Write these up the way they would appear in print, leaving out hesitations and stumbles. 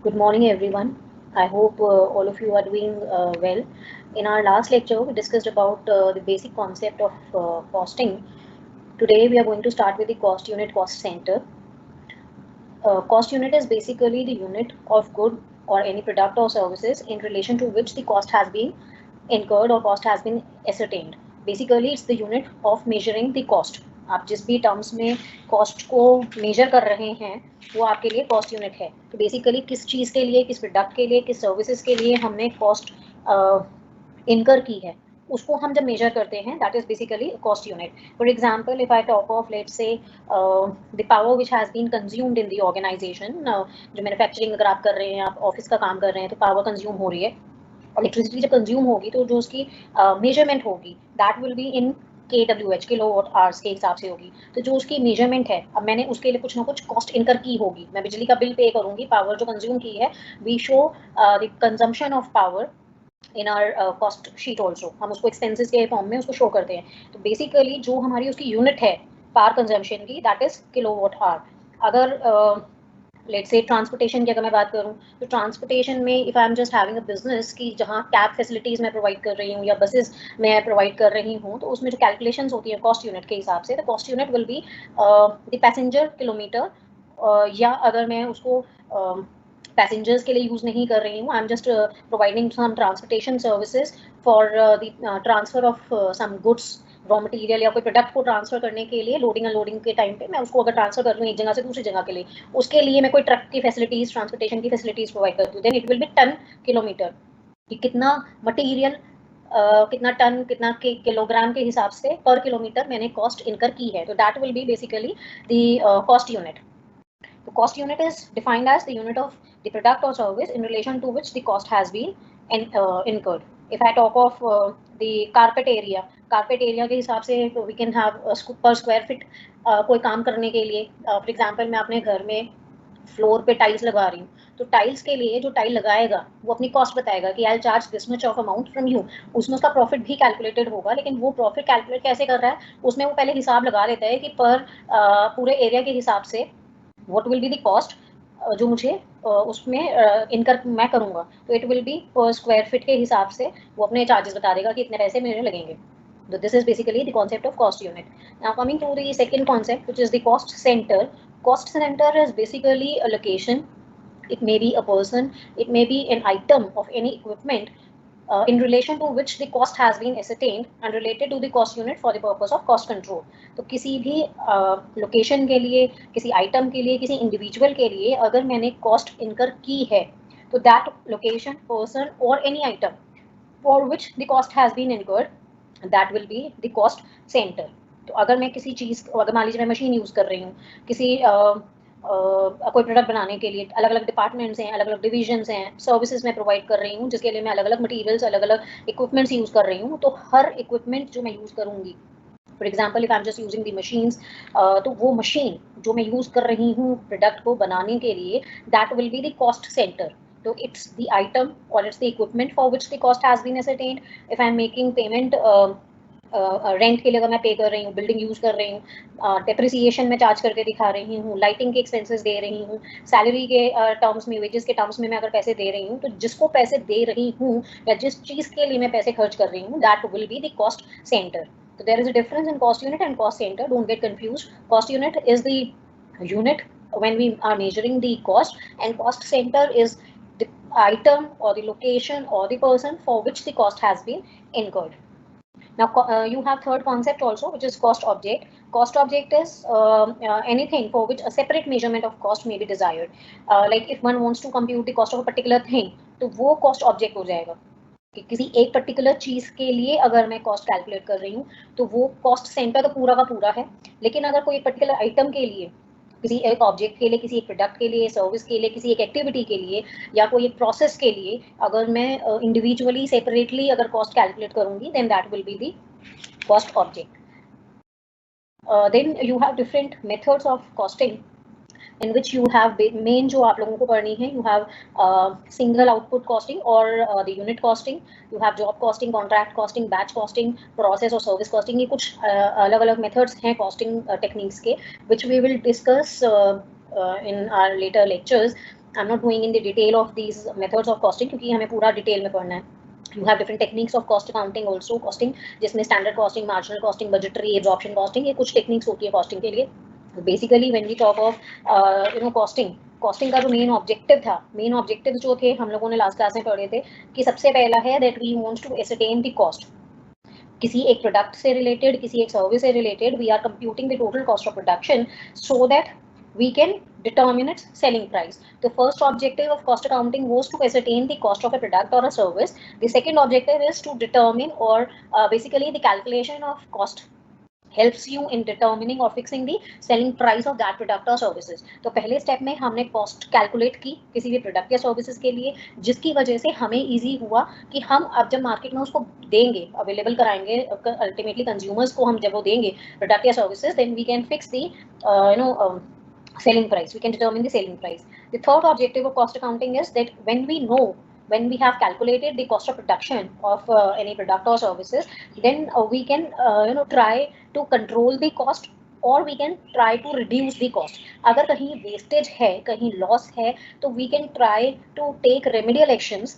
Good morning, everyone. I hope all of you are doing well. In our last lecture, we discussed about the basic concept of costing. Today, we are going to start with the cost unit cost center. Cost unit is basically the unit of good or any product or services in relation to which the cost has been incurred or cost has been ascertained. Basically, it's the unit of measuring the cost. आप जिस भी terms में cost को major कर रहे हैं वो आपके लिए कॉस्ट यूनिट है. तो बेसिकली किस चीज़ के लिए, किस प्रोडक्ट के लिए, किस सर्विसेज के लिए हमने कॉस्ट इनकर की है, उसको हम जब मेजर करते हैं that is basically cost unit. For example, if I talk of let's say the power which has been consumed in the organisation. जो मैन्युफैक्चरिंग अगर आप कर रहे हैं, आप ऑफिस का काम कर रहे हैं, तो पावर कंज्यूम हो रही है. इलेक्ट्रिसिटी जब कंज्यूम होगी तो जो उसकी मेजरमेंट होगी that will be in KWH, kilowatt hours के हिसाब से होगी. तो जो उसकी मेजरमेंट है, अब मैंने उसके लिए कुछ ना कुछ कॉस्ट इनकर की होगी. मैं बिजली का बिल पे करूंगी, पावर जो कंज्यूम की है, we show the consumption of power in our cost sheet also. हम उसको एक्सपेंसेस के फॉर्म में उसको शो करते हैं. तो बेसिकली जो हमारी उसकी यूनिट है पावर कंजम्पशन की दैट इज किलोवाट आवर. अगर लेट्स से ट्रांसपोर्टेशन की अगर मैं बात करूं, तो ट्रांसपोर्टेशन में if I am just having a business की जहां कैब फैसिलिटीज मैं प्रोवाइड कर रही हूँ या बसेस मैं प्रोवाइड कर रही हूँ, तो उसमें जो कैलकुलेशंस होती है कॉस्ट यूनिट के हिसाब से, तो cost unit will be the passenger kilometre. या अगर मैं उसको पैसेंजर्स के लिए यूज़ नहीं कर रही हूँ, I am just providing some transportation services for the transfer of some goods, raw material या कोई प्रोडक्ट को ट्रांसफर करने के लिए लोडिंग अनलोडिंग के टाइम पे मैं उसको अगर ट्रांसफर कर रही हूँ एक जगह से दूसरी जगह के लिए, उसके लिए मैं कोई ट्रक की फैसिलिटीज, ट्रांसपोर्टेशन की फैसिलिटीज प्रोवाइड करती हूँ, then it will be ton kilometre. कि कितना मटेरियल, कितना टन, कितना किलोग्राम के हिसाब से पर किलोमीटर मैंने कॉस्ट इनकर की है. तो that will B basically the cost unit. The cost unit is defined as the unit of the product or service in relation to which the cost has been incurred. If I talk of the carpet area के हिसाब से we can have per square feet कोई काम करने के लिए. For example, मैं अपने घर में फ्लोर पे टाइल्स लगा रही हूँ, तो टाइल्स के लिए जो टाइल लगाएगा वो अपनी कॉस्ट बताएगा कि आई charge this much of amount from you. उसमें उसका प्रॉफिट भी कैलकुलेटेड होगा, लेकिन वो प्रॉफिट कैलकुलेट कैसे कर रहा है, उसमें वो पहले हिसाब लगा लेता है कि पर पूरे एरिया के हिसाब से what will be the cost जो मुझे उसमें इनकर मैं करूँगा. तो इट विल बी पर स्क्वायर फीट के हिसाब से वो अपने चार्जेस बता देगा कि इतने पैसे मेरे लगेंगे. So this is basically the concept of cost unit. Now coming to the second concept, which is the cost center. Cost center is basically a location. It may be a person, it may be an item of any equipment in relation to which the cost has been ascertained and related to the cost unit for the purpose of cost control. तो किसी भी location के लिए, किसी item के लिए, किसी individual के लिए अगर मैंने कॉस्ट इनकर की है, तो दैट लोकेशन, पर्सन और any item for which the cost has been incurred that will be the cost centre. तो अगर मैं किसी चीज़, अगर मान लीजिए मैं मशीन यूज़ कर रही हूँ, किसी कोई प्रोडक्ट बनाने के लिए अलग अलग डिपार्टमेंट्स हैं, अलग अलग डिविजन्स हैं, सर्विसेज मैं प्रोवाइड कर रही हूँ जिसके लिए मैं अलग अलग मटीरियल्स, अलग अलग इक्विपमेंट्स यूज़ कर रही हूँ. तो हर इक्विपमेंट जो मैं यूज़ करूँगी, for example if I am just using the machines, तो वो मशीन जो मैं यूज़ कर रही हूँ प्रोडक्ट को बनाने के लिए, that will be the cost centre. तो इट्स द आइटम और it's the equipment for which the cost has been ascertained. If I am making payment rent के लिए, अगर मैं पे कर रही हूँ, बिल्डिंग यूज़ कर रही हूँ, डेप्रिसिएशन में चार्ज करके दिखा रही हूँ, लाइटिंग के एक्सपेंसेस दे रही हूँ, सैलरी के टर्म्स में, वेजेस के टर्म्स में मैं अगर पैसे दे रही हूँ, तो जिसको पैसे दे रही हूँ या जिस चीज़ के लिए मैं पैसे खर्च कर रही हूँ, that will be the cost centre. So there is a difference in cost unit and cost center. Don't get confused. Cost unit is the unit when we are measuring the cost, and cost center is the item or the location or the person for which the cost has been incurred. Now you have third concept also, which is cost object. Cost object is anything for which a separate measurement of cost may be desired. Like if one wants to compute the cost of a particular thing, तो वो cost object हो जाएगा. कि किसी एक particular चीज़ के लिए अगर मैं कॉस्ट कैलकुलेट कर रही हूँ, तो वो कॉस्ट सेंटर तो पूरा का पूरा है. लेकिन अगर कोई एक पर्टिकुलर आइटम के लिए, किसी एक ऑब्जेक्ट के लिए, किसी एक प्रोडक्ट के लिए, सर्विस के लिए, किसी एक एक्टिविटी के लिए या कोई एक प्रोसेस के लिए अगर मैं इंडिविजुअली सेपरेटली अगर कॉस्ट कैलकुलेट करूँगी, then that will be the cost object. Then you have different methods of costing in which you have main जो आप लोगों को पढ़नी है, you have single output costing or the unit costing, you have job costing, contract costing, batch costing, process और service costing. ये कुछ अलग अलग methods हैं costing techniques के, which we will discuss in our later lectures. I am not going in the detail of these methods of costing, क्योंकि हमें पूरा डिटेल में पढ़ना है. You have different techniques of cost accounting also, costing जिसमें standard costing, marginal costing, budgetary, absorption costing, ये कुछ techniques होती है costing के लिए. Basically when we talk of costing का जो मेन ऑब्जेक्टिव था, मेन ऑब्जेक्टिव जो थे हम लोगों ने लास्ट क्लास में पढ़े थे कि सबसे पहला है that we want to ascertain the cost. किसी एक प्रोडक्ट से रिलेटेड, किसी एक सर्विस से related, we are computing the total cost of production so that we can determine its selling price. The first objective of cost accounting was to ascertain the cost of a product or a service. The second objective is to determine or basically the calculation of cost helps you in determining or fixing the selling price of that product or services. तो पहले step में हमने cost calculate की किसी भी product या services के लिए, जिसकी वजह से हमें इजी हुआ कि हम अब जब मार्केट में उसको देंगे, अवेलेबल कराएंगे अल्टीमेटली कंज्यूमर्स को, हम जब वो देंगे प्रोडक्ट या services, then we can fix the selling price. We can determine the selling price. The third objective of cost accounting is that when we have calculated the cost of production of any product or services, then we can try to control the cost, or we can try to reduce the cost. अगर कहीं wastage है, कहीं loss है, तो we can try to take remedial actions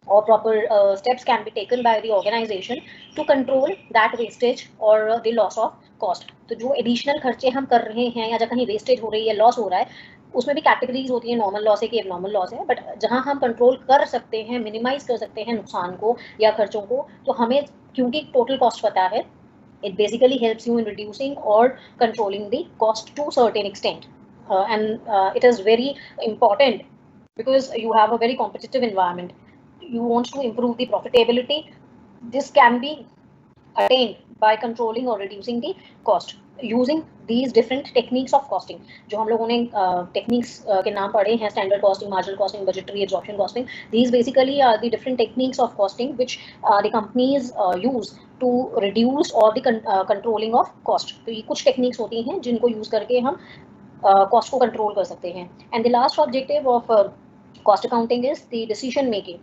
or proper steps can be taken by the organization to control that wastage or the loss of cost. तो जो additional खर्चे हम कर रहे हैं या जब कहीं वेस्टेज हो रही है, लॉस हो रहा है, उसमें भी कैटेगरीज होती है, नॉर्मल लॉस है कि एबनॉर्मल लॉस है, बट जहां हम कंट्रोल कर सकते हैं, मिनिमाइज कर सकते हैं नुकसान को या खर्चों को, तो हमें क्योंकि टोटल कॉस्ट पता है, it basically helps you in reducing or controlling the cost to certain extent. It is very important because you have a very competitive environment. You want to improve the profitability. This can be attained by controlling or reducing the cost using these different techniques of costing. जो हम लोगों ने techniques के नाम पढ़े हैं, standard costing, marginal costing, budgetary, absorption costing. These basically are the different techniques of costing which the companies use to reduce or the controlling of cost. तो ये कुछ techniques होती हैं जिनको use करके हम cost को control कर सकते हैं. And the last objective of cost accounting is the decision making.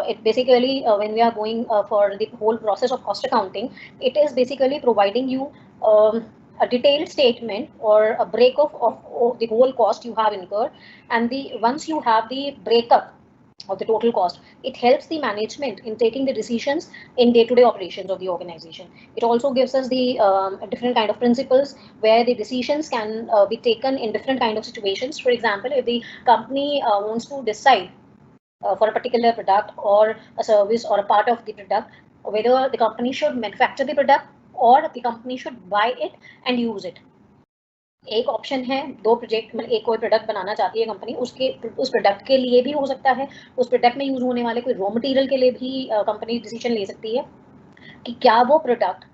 It basically when we are going for the whole process of cost accounting, it is basically providing you a detailed statement or a breakup of the whole cost you have incurred, and once you have the breakup of the total cost, it helps the management in taking the decisions in day-to-day operations of the organization. It also gives us the different kind of principles where the decisions can be taken in different kind of situations. For example, if the company wants to decide for a particular product or a service or a part of the product, whether the company should manufacture the product or the company should buy it and use it. एक option है, दो project, मतलब एक कोई product बनाना चाहती है company, उस product के लिए भी हो सकता है, उस प्रोडक्ट में यूज होने वाले कोई रॉ मटेरियल के लिए भी कंपनी डिसीजन ले सकती है कि क्या वो प्रोडक्ट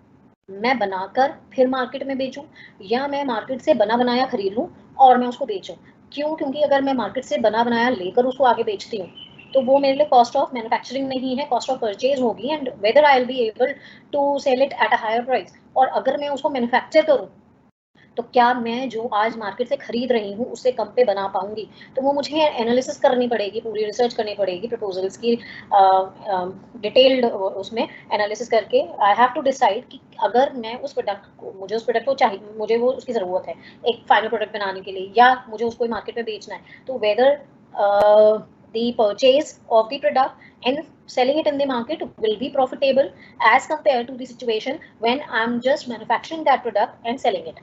मैं बनाकर फिर मार्केट में बेचूं या मैं मार्केट से बना बनाया खरीद लूं और मैं उसको बेचूं. क्यों? क्योंकि अगर मैं मार्केट से बना बनाया लेकर उसको आगे बेचती हूँ तो वो मेरे लिए कॉस्ट ऑफ मैन्युफैक्चरिंग नहीं है, कॉस्ट ऑफ परचेज होगी, and whether I will be able to sell it at a higher price. और अगर मैं उसको मैन्युफैक्चर करूँ तो क्या मैं जो आज मार्केट से खरीद रही हूँ उससे कम पे बना पाऊंगी? तो वो मुझे एनालिसिस करनी पड़ेगी, पूरी रिसर्च करनी पड़ेगी, प्रपोजल्स की डिटेल्ड उसमें एनालिसिस करके आई हैव टू डिसाइड कि अगर मैं उस प्रोडक्ट को चाहिए, मुझे वो उसकी ज़रूरत है एक फाइनल प्रोडक्ट बनाने के लिए, या मुझे उसको मार्केट में बेचना है, तो weather the purchase of the product and selling it in the market will be profitable as compared to the situation when I'm just manufacturing that product and selling it.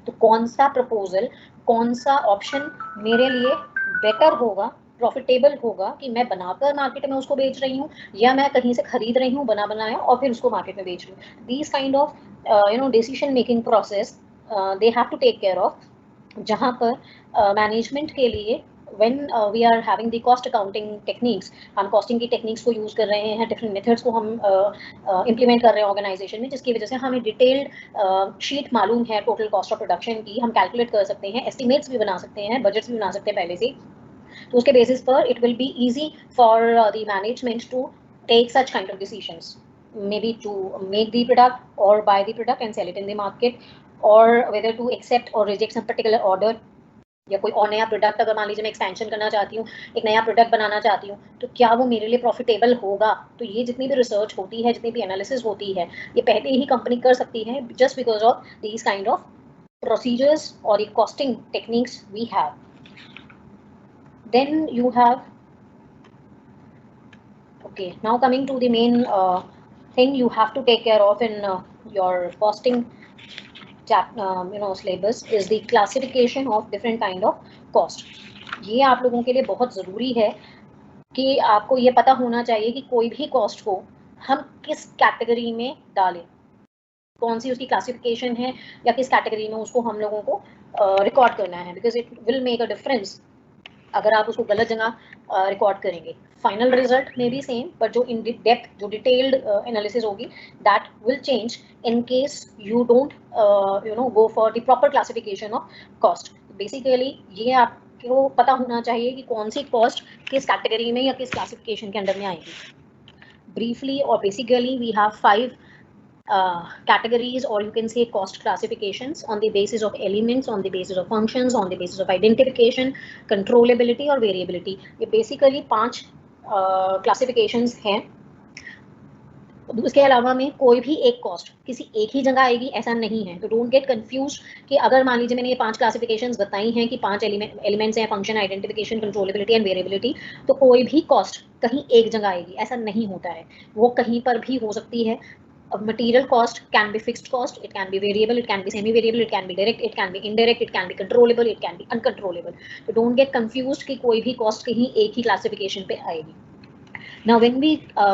तो कौन सा प्रपोजल, कौन सा option मेरे लिए better होगा, profitable होगा कि मैं बनाकर मार्केट में उसको बेच रही हूँ या मैं कहीं से खरीद रही हूँ बना बनाया और फिर उसको मार्केट में बेच रही हूँ. These kind of decision making process they have to take care of, जहाँ पर मैनेजमेंट के लिए when we are having the cost accounting techniques, हम costing की techniques को use कर रहे हैं, different methods को हम implement कर रहे हैं organization में, जिसकी वजह से हमें detailed sheet मालूम है total cost of production की, हम calculate कर सकते हैं, estimates भी बना सकते हैं, budgets भी बना सकते हैं पहले से. तो उसके basis पर it will be easy for the management to take such kind of decisions, maybe to make the product or buy the product and sell it in the market, or whether to accept or reject some particular order, या कोई और नया product अगर मान लीजिए मैं expansion करना चाहती हूँ, एक नया प्रोडक्ट बनाना चाहती हूँ, तो क्या वो मेरे लिए प्रॉफिटेबल होगा? तो ये जितनी भी रिसर्च होती है, जितनी भी एनालिसिस होती है, ये पहले ही कंपनी कर सकती है just because of these kind of procedures और costing techniques we have. Then you have, okay, now coming to the main thing you have to take care of in your costing syllabus is the classification of different kind of cost. ये आप लोगों के लिए बहुत ज़रूरी है कि आपको ये पता होना चाहिए कि कोई भी कॉस्ट को हम किस कैटेगरी में डालें, कौन सी उसकी क्लासिफिकेशन है या किस कैटेगरी में उसको हम लोगों को रिकॉर्ड करना है, because it will make a difference अगर आप उसको गलत जगह रिकॉर्ड करेंगे. फाइनल रिजल्ट में भी सेम, बट जो इन डेप्थ जो डिटेल्ड एनालिसिस होगी that will change in case you don't go for the proper classification of cost. Basically ये आपको पता होना चाहिए कि कौन सी कॉस्ट किस कैटेगरी में या किस क्लासिफिकेशन के अंडर में आएगी. ब्रीफली और basically we have 5 categories, or you can say cost classifications, on the basis of elements, on the basis of functions, on the basis of identification, controllability और variability. ये basically 5 classifications हैं. उसके अलावा में कोई भी एक कॉस्ट किसी एक ही जगह आएगी ऐसा नहीं है. तो डोंट गेट कंफ्यूज कि अगर मान लीजिए मैंने ये 5 क्लासिफिकेशंस बताई हैं कि 5 एलिमेंट्स हैं, function, identification, controllability and variability, तो कोई भी कॉस्ट कहीं एक जगह आएगी ऐसा नहीं होता है. वो कहीं पर भी हो सकती है. Material cost can be fixed cost, it can be variable, it can be semi variable, it can be direct, it can be indirect, it can be controllable, it can be uncontrollable. So don't get confused कि कोई भी cost कहीं एक ही classification पे आएगी. Now when we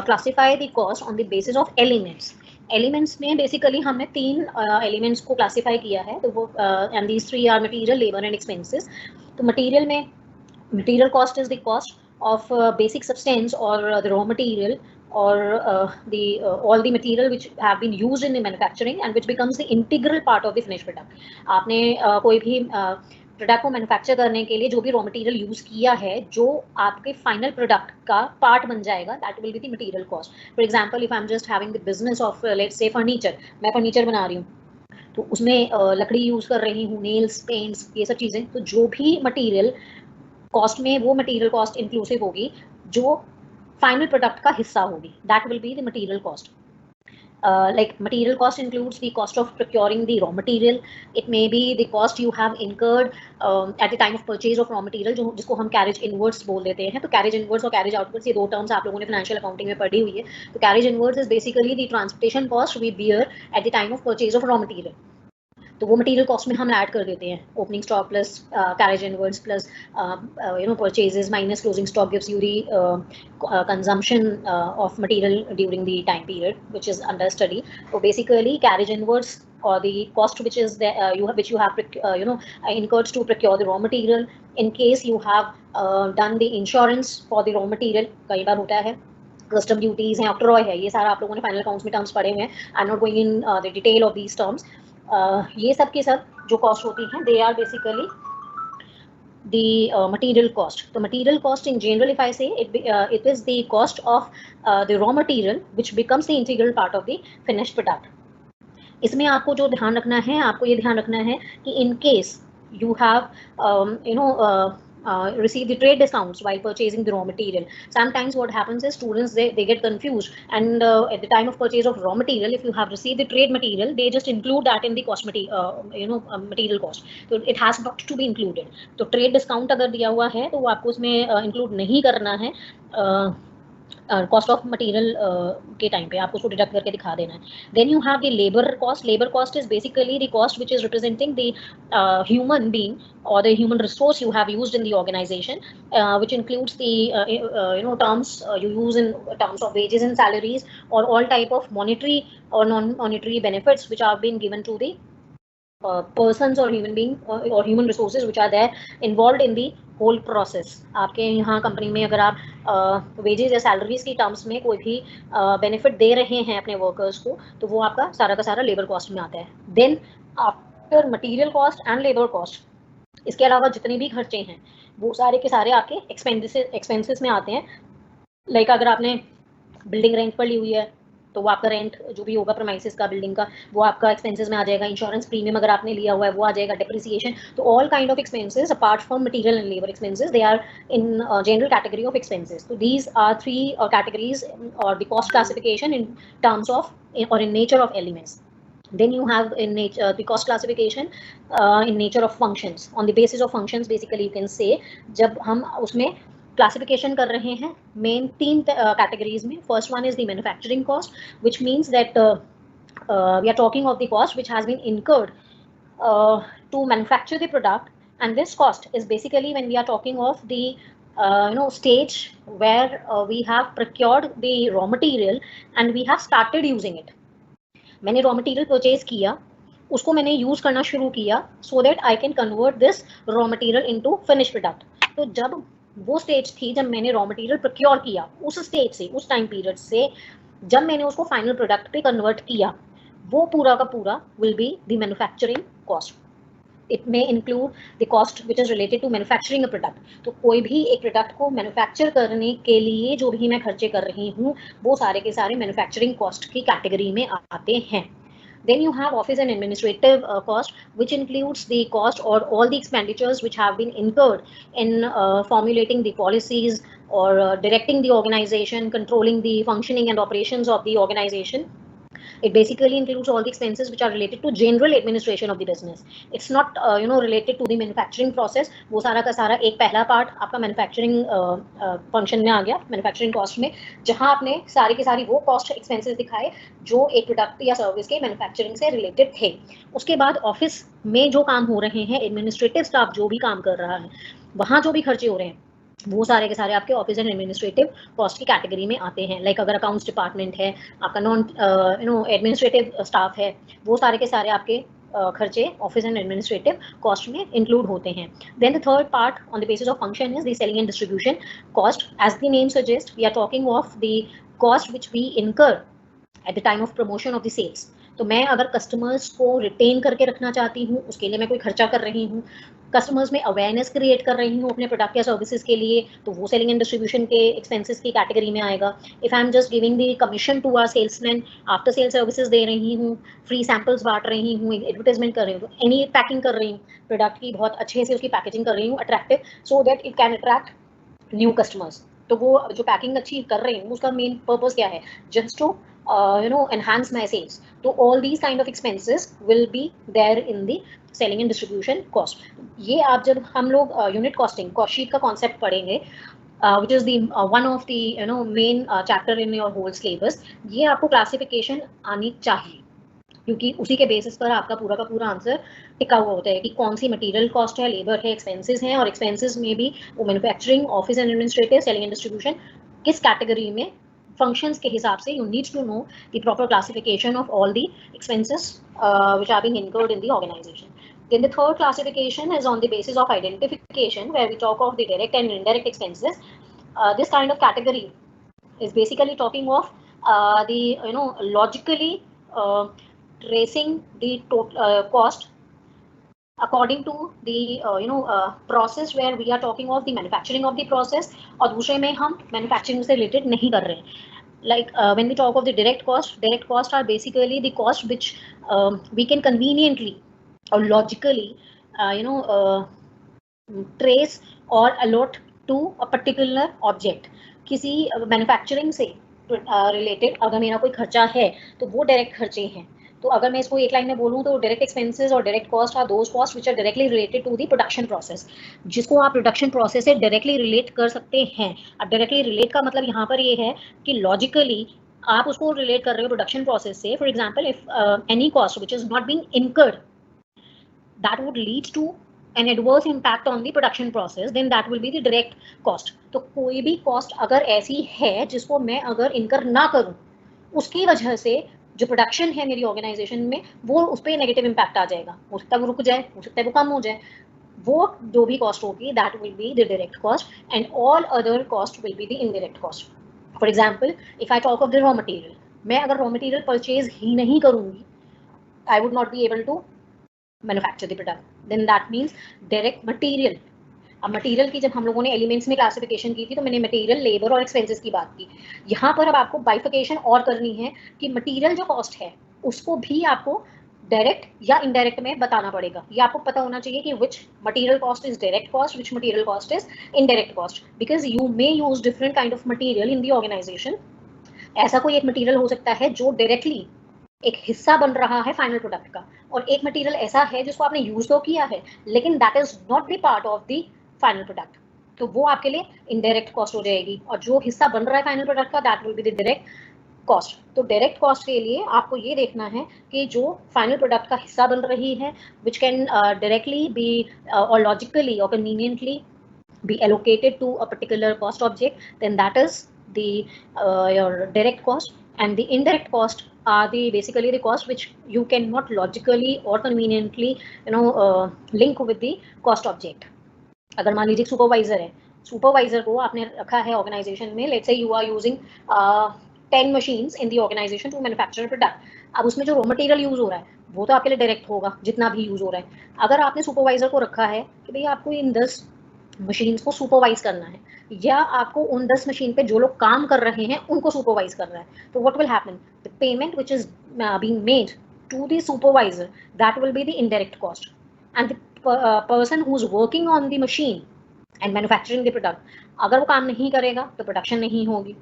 classify the cost on the basis of elements में basically हमने 3 elements को classify किया है. तो वो and these 3 are material, labor and expenses. तो material में material cost is the cost of basic substance or the raw material or all the material which have been used in the manufacturing and which becomes the integral part of the finished product. आपने कोई भी product को manufacture करने के लिए जो भी raw material use किया है, जो आपके फाइनल प्रोडक्ट का पार्ट बन जाएगा, that will be the material cost. For example, if I am just having the business of let's से फर्नीचर, मैं फर्नीचर बना रही हूँ, तो उसमें लकड़ी यूज़ कर रही हूँ, नेल्स, पेंट्स, ये सब चीज़ें, तो जो भी मटीरियल कॉस्ट में वो मटीरियल कॉस्ट इंक्लूसिव होगी जो फाइनल प्रोडक्ट का हिस्सा होगी, that will be the material cost. Like material cost includes the cost of procuring the raw material. It may be the cost you have incurred at the time of purchase of raw material, जो जिसको हम carriage inwards बोल देते हैं. तो carriage inwards और carriage outwards ये 2 terms आप लोगों ने financial accounting में पढ़ी हुई है. तो carriage inwards is basically the transportation cost we bear at the time of purchase of raw material. तो वो मटेरियल कॉस्ट में हम ऐड कर देते हैं. Opening stock plus carriage inwards plus purchases minus closing stock gives you the consumption of material during the time period which is under study. तो basically carriage inwards or the cost which is there which you have incurred to procure the raw material. In case you have done the insurance for the raw material, कई बार होता है, custom duties हैं, octroi है, ये सारा आप लोगों ने फाइनल अकाउंट्स में टर्म्स पढ़े हुए हैं. I am not going in the detail of these terms. ये सब की सब जो कॉस्ट होती हैं, they are basically the material cost. So material cost in general, if I say it is the cost of the raw material which becomes the integral part of the finished product. इसमें आपको जो ध्यान रखना है, आपको ये ध्यान रखना है कि in case you have receive the trade discounts while purchasing the raw material. Sometimes what happens is students they get confused, and at the time of purchase of raw material, if you have received the trade material, they just include that in the cost material cost. So it has not to be included. तो trade discount अगर दिया हुआ है तो वो आपको उसमें include नहीं करना है. कॉस्ट ऑफ मटेरियल के टाइम पे आपको उसको डिडक्ट करके दिखा देना है. Then you have the labour cost. Labour cost is basically the cost which is representing the human being or the human resource you have used in the organization, which includes the terms you use in terms of wages and salaries, or all type of monetary or non-monetary benefits which are being given to the persons or human being or human resources which are there involved in the whole process. आपके यहाँ company में अगर आप wages या salaries की terms में कोई भी बेनिफिट दे रहे हैं अपने वर्कर्स को, तो वो आपका सारा का सारा लेबर कॉस्ट में आता है. Then after material cost and labour cost, इसके अलावा जितने भी खर्चे हैं वो सारे के सारे आपके एक्सपेंसेस में आते हैं. लाइक अगर आपने बिल्डिंग रेंट पर ली हुई है तो वो आपका रेंट जो भी होगा प्रीमाइसेस का बिल्डिंग का, वो आपका एक्सपेंसेस में आ जाएगा. इंश्योरेंस प्रीमियम अगर आपने लिया हुआ है वो आ जाएगा. डिप्रिसिएशन. तो all kind of expenses apart from material and labour expenses, they are in general category of expenses. तो दीज आर 3 कैटेगरीज और the cost classification in terms of और in nature of elements. Then you have in nature the cost classification in nature of functions. On the basis of functions, basically you can say, जब हम उसमें classification कर रहे हैं main तीन categories में. First one is the manufacturing cost, which means that we are talking of the cost which has been incurred to manufacture the product, and this cost is basically when we are talking of the stage where we have procured the raw material and we have started using it. मैंने raw material purchase किया, उसको मैंने use करना शुरू किया so that I can convert this raw material into finish product. तो जब वो स्टेज थी जब मैंने रॉ मटेरियल प्रोक्योर किया, उस स्टेज से, उस टाइम पीरियड से जब मैंने उसको फाइनल प्रोडक्ट पे कन्वर्ट किया, वो पूरा का पूरा will be the manufacturing cost. It may include the cost which is related to manufacturing a product. तो कोई भी एक प्रोडक्ट को मैन्युफैक्चर करने के लिए जो भी मैं खर्चे कर रही हूँ, वो सारे के सारे मैन्युफैक्चरिंग कॉस्ट की कैटेगरी में आते हैं. Then you have office and administrative cost, which includes the cost or all the expenditures which have been incurred in formulating the policies or directing the organization, controlling the functioning and operations of the organization. It basically includes all the expenses which are related to general administration of the business. It's not related to the manufacturing process. वो सारा का सारा एक पहला part आपका manufacturing function में आ गया, manufacturing cost में, जहां आपने सारी की सारी वो कॉस्ट एक्सपेंसेस दिखाए जो एक प्रोडक्ट या सर्विस के मैन्युफैक्चरिंग से रिलेटेड थे. उसके बाद ऑफिस में जो काम हो रहे हैं, एडमिनिस्ट्रेटिव स्टाफ जो भी काम कर रहा है, वहां जो भी खर्चे हो रहे हैं, वो सारे के सारे आपके ऑफिस एंड एडमिनिस्ट्रेटिव कॉस्ट की कैटेगरी में आते हैं. लाइक अगर अकाउंट्स डिपार्टमेंट है, आपका नॉन एडमिनिस्ट्रेटिव स्टाफ है, वो सारे के सारे आपके खर्चे ऑफिस एंड एडमिनिस्ट्रेटिव कॉस्ट में इंक्लूड होते हैं. Then the third part on the basis of function is the selling and distribution cost. As the name suggest, we are talking of the cost which we incur at the time of promotion of the sales. तो मैं अगर customers को retain करके रखना चाहती हूँ, उसके लिए मैं कोई खर्चा कर रही हूँ, कस्टमर्स में अवेयरनेस क्रिएट कर रही हूँ अपने प्रोडक्ट या सर्विसेज के लिए, तो वो सेलिंग एंड डिस्ट्रीब्यूशन के एक्सपेंसेस की कैटेगरी में आएगा. If I am just giving the commission to our salesman, after sale services दे रही हूँ, फ्री सैंपल्स बांट रही हूँ, एडवर्टाइजमेंट कर रही हूँ, एनी पैकिंग कर रही हूँ प्रोडक्ट की, बहुत अच्छे से उसकी पैकेजिंग कर रही हूँ attractive, so that it can attract new customers. तो वो जो पैकिंग अच्छी कर रही हूँ, उसका मेन पर्पस क्या है? Just to enhance my sales. So all these kind of expenses will be there in the selling and distribution cost. ये आप जब हम लोग यूनिट कॉस्टिंग कॉस्ट शीट का कॉन्सेप्ट पढ़ेंगे, which is the one of the main chapter in your whole syllabus, ये आपको classification आनी चाहिए, क्योंकि उसी के बेसिस पर आपका पूरा का पूरा आंसर टिका हुआ होता है कि कौन सी मटेरियल कॉस्ट है, लेबर है, एक्सपेंसेस हैं, और एक्सपेंसेस में भी वो manufacturing, office and administrative, selling and distribution किस कैटेगरी में functions के हिसाब से. You need to know the proper classification of all the expenses which are being incurred in the organization. Then the third classification is on the basis of identification, where we talk of the direct and indirect expenses. This kind of category is basically talking of the logically tracing the total cost according to the process where we are talking of the manufacturing of the process, और दूसरे में हम manufacturing से related नहीं कर रहे हैं. Like when we talk of the direct cost are basically the cost which we can conveniently or logically trace or allot to a particular object. किसी manufacturing से related अगर मेरा कोई खर्चा है, तो वो direct खर्चे हैं. तो अगर मैं इसको एक लाइन में बोलूँ तो डायरेक्ट एक्सपेंसेस और direct cost are those cost which are directly related to the production process, जिसको आप प्रोडक्शन प्रोसेस से डायरेक्टली रिलेट कर सकते हैं. अब डायरेक्टली रिलेट का मतलब यहाँ पर ये है कि लॉजिकली आप उसको रिलेट कर रहे हो प्रोडक्शन प्रोसेस से. For example, if any cost which is not being incurred that would lead to an adverse impact on the production process, then that will be the direct cost. तो कोई भी cost अगर ऐसी है जिसको मैं अगर इनकर ना करूँ, उसकी वजह से जो प्रोडक्शन है मेरी ऑर्गेनाइजेशन में, वो उस पर नेगेटिव इम्पैक्ट आ जाएगा. हो सकता है वो रुक जाए, हो सकता है वो कम हो जाए. वो जो भी कॉस्ट होगी that will be the direct cost, and all other cost will be the indirect cost. For example, if I talk of the raw material, मैं अगर रॉ मटेरियल परचेज ही नहीं करूंगी, I would not be able to manufacture the product. Then that means direct material. अब material की जब हम लोगों ने एलिमेंट्स में क्लासिफिकेशन की थी, तो मैंने मटेरियल, लेबर और एक्सपेंसेस की बात की. यहाँ पर अब आपको बाइफिकेशन और करनी है कि मटेरियल जो कॉस्ट है उसको भी आपको डायरेक्ट या इनडायरेक्ट में बताना पड़ेगा. ये आपको पता होना चाहिए कि which material cost is direct cost, which material cost is indirect cost, because you may use different kind of material in the organisation. ऐसा कोई एक मटेरियल हो सकता है जो डायरेक्टली एक हिस्सा बन रहा है फाइनल प्रोडक्ट का, और एक मटेरियल ऐसा है जिसको आपने यूज तो किया है लेकिन that is not the part of the final product, तो वो आपके लिए इनडायरेक्ट कॉस्ट हो जाएगी, और जो हिस्सा बन रहा है फाइनल प्रोडक्ट का that will be the direct cost. तो डायरेक्ट कॉस्ट के लिए आपको ये देखना है कि जो फाइनल प्रोडक्ट का हिस्सा बन रही है विच कैन डायरेक्टली बी और लॉजिकली और conveniently be allocated to a particular cost object, then that is the your direct cost. And the indirect cost are the basically the cost which you cannot logically or conveniently link with the cost object. अगर मान लीजिए supervisor है, supervisor को आपने रखा है organisation में, let's say you are using 10 machines in the organisation to manufacture product, अब उसमें जो रॉ मटेरियल यूज हो रहा है वो तो आपके लिए डायरेक्ट होगा जितना भी यूज हो रहा है। अगर आपने सुपरवाइजर को रखा है कि भाई आपको इन 10 मशीन्स को सुपरवाइज करना है, या आपको उन 10 मशीन पे जो लोग काम कर रहे हैं उनको सुपरवाइज करना है, तो what will happen, the payment which is being made to the supervisor that will be the indirect cost, and the person who's working on the machine and manufacturing the product, अगर वो काम नहीं करेगा तो production नहीं होगी,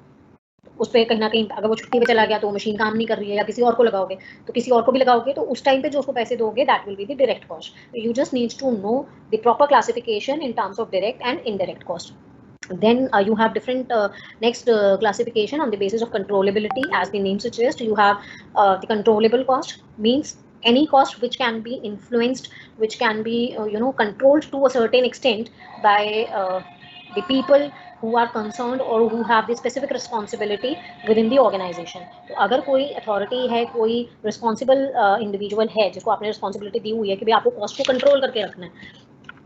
उस पर कहीं ना कहीं अगर वो छुट्टी पे चला गया तो वो मशीन काम नहीं कर रही है, या किसी और को लगाओगे तो किसी और को भी लगाओगे, तो उस टाइम पे जो उसको पैसे दोगे that will be the direct cost. You just needs to know the proper classification in terms of direct and indirect cost. Then you have different next classification on the basis of controllability. As the name suggests, you have the controllable cost, means any cost which can be influenced, which can be controlled to a certain extent by the people who are concerned or who have the specific responsibility within the organization. तो अगर कोई authority है, कोई responsible individual है जिसको आपने responsibility दी हुई है कि भाई आपको कॉस्ट को कंट्रोल करके रखना है,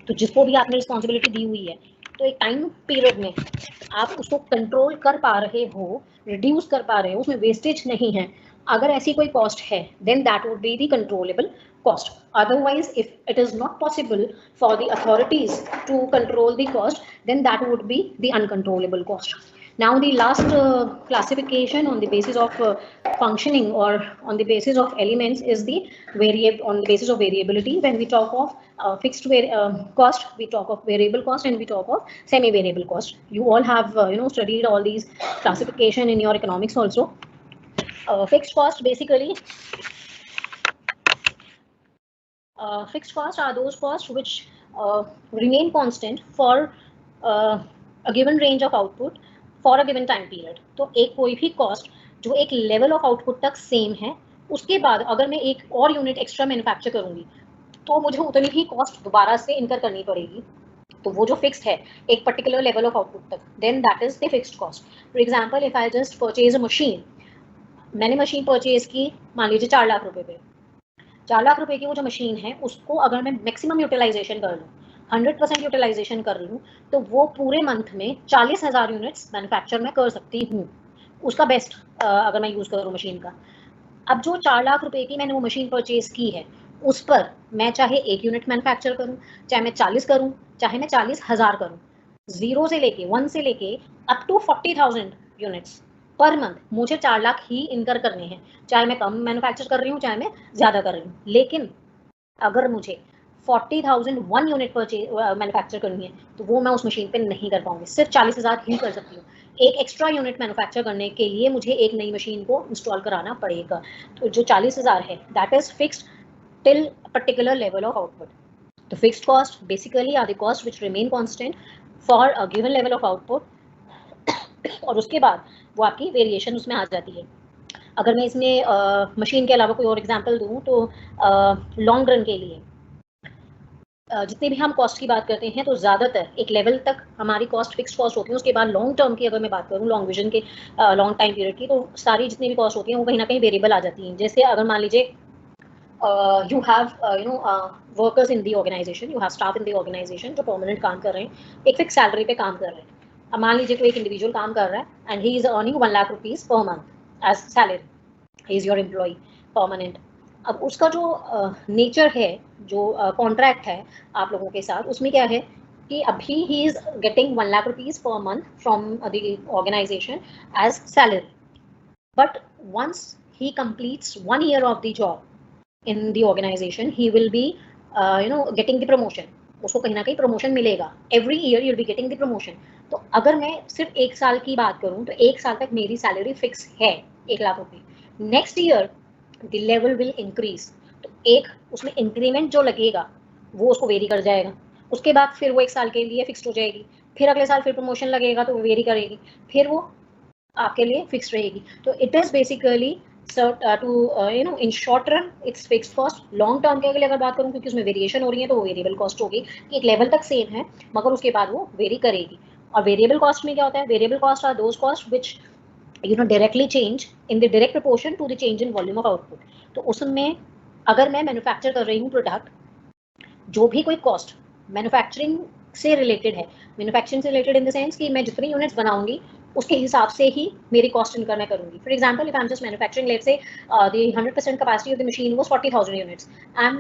तो जिसको भी आपने रिस्पॉन्सिबिलिटी दी हुई है तो एक टाइम पीरियड में आप उसको कंट्रोल कर पा रहे हो, रिड्यूस कर पा रहे हो, उसमें वेस्टेज नहीं है, अगर ऐसी कोई कॉस्ट है then that would be the controllable cost. Otherwise, if it is not possible for the authorities to control the cost, then that would be the uncontrollable cost. Now the last classification on the basis of functioning or on the basis of elements is the on the basis of variability. When we talk of fixed cost, we talk of variable cost, and we talk of semi variable cost. You all have studied all these classification in your economics also. Fixed cost basically, fixed costs are those costs which remain constant for a given range of output for a given time period. तो एक कोई भी cost जो एक level of output तक same है, उसके बाद अगर मैं एक और यूनिट एक्स्ट्रा मैन्युफैक्चर करूंगी तो मुझे उतनी ही कॉस्ट दोबारा से इनकर करनी पड़ेगी, तो वो जो फिक्स्ड है एक पर्टिकुलर लेवल ऑफ आउटपुट तक, then that is the fixed cost. For example, if I just purchase a machine, मैंने मशीन परचेज की मान लीजिए 4 लाख रुपए पे, 4 लाख रुपए की वो जो मशीन है उसको अगर मैं मैक्सिमम यूटिलाइजेशन कर लूँ, 100% यूटिलाइजेशन कर लूँ, तो वो पूरे मंथ में 40,000 यूनिट्स मैन्युफैक्चर मैं कर सकती हूँ, उसका बेस्ट अगर मैं यूज़ करूँ मशीन का। अब जो 4 लाख रुपए की मैंने वो मशीन परचेज की है, उस पर मैं चाहे 1 यूनिट मैन्युफैक्चर करूँ, चाहे मैं 40 करूँ, चाहे मैं 40,000 करूँ, 0 से लेके 1 से लेके up to 40,000 units per month मुझे 4 लाख ही इनकर करने हैं, चाहे मैं कम मैन्युफैक्चर कर रही हूँ चाहे मैं ज़्यादा कर रही हूँ। लेकिन अगर मुझे 40,001 यूनिट परचेज मैन्युफैक्चर करनी है तो वो मैं उस मशीन पे नहीं कर पाऊंगी, सिर्फ 40,000 ही कर सकती हूँ। एक एक्स्ट्रा यूनिट मैन्युफैक्चर करने के लिए मुझे एक नई मशीन को इंस्टॉल कराना पड़ेगा, तो जो 40,000 है that is fixed till particular level of output. तो fixed cost basically are the cost which remain constant for a given level of output, और उसके बाद वो आपकी वेरिएशन उसमें आ जाती है। अगर मैं इसमें मशीन के अलावा कोई और एग्जांपल दूं तो लॉन्ग रन के लिए जितने भी हम कॉस्ट की बात करते हैं तो ज़्यादातर एक लेवल तक हमारी कॉस्ट फिक्स्ड कॉस्ट होती है, उसके बाद लॉन्ग टर्म की अगर मैं बात करूँ, लॉन्ग विजन के लॉन्ग टाइम पीरियड की, तो सारी जितनी भी कॉस्ट होती हैं वो कहीं ना कहीं वेरिएबल आ जाती हैं। जैसे अगर मान लीजिए you have workers in the organization, you have staff in the organization जो परमानेंट काम कर रहे हैं, एक फिक्स सैलरी पे काम कर रहे हैं। अब मान लीजिए कोई एक इंडिविजुअल काम कर रहा है and he is earning 1 lakh rupees per month as salary, he is your employee permanent. अब उसका जो नेचर है, जो कॉन्ट्रैक्ट है आप लोगों के साथ, उसमें क्या है कि अभी he is getting 1 lakh rupees per month from the organization as salary, but once he completes 1 year of the job in the organization he will be getting the promotion, उसको कहीं ना कहीं प्रमोशन मिलेगा, every year you will be getting the promotion. तो अगर मैं सिर्फ 1 साल की बात करूँ तो 1 साल तक मेरी सैलरी फिक्स है 1 लाख रुपये। Next year the level will increase. तो एक उसमें इंक्रीमेंट जो लगेगा वो उसको वेरी कर जाएगा, उसके बाद फिर वो 1 साल के लिए फिक्स्ड हो जाएगी, फिर अगले साल फिर प्रमोशन लगेगा तो वो वेरी करेगी, फिर वो आपके लिए फिक्स्ड रहेगी। तो it is basically to in short run it's fixed cost, long term के लिए अगर बात करूँ क्योंकि उसमें वेरिएशन हो रही है तो वो वेरिएबल कॉस्ट होगी कि एक लेवल तक सेम है मगर उसके बाद वो वेरी करेगी। और वेरिएबल कॉस्ट में क्या होता है, variable cost are those cost which directly change in the direct proportion to the change in volume of output। तो उसमें अगर मैं मैन्युफैक्चर कर रही हूँ प्रोडक्ट, जो भी कोई कॉस्ट मैन्युफैक्चरिंग से रिलेटेड है, मैन्युफैक्चरिंग से रिलेटेड इन द सेंस कि मैं जितनी यूनिट्स बनाऊंगी उसके हिसाब से ही मेरी कॉस्ट इनकर मैं करूंगी। For example if I am just manufacturing let's say the 100% capacity of the machine was 40,000 units, I am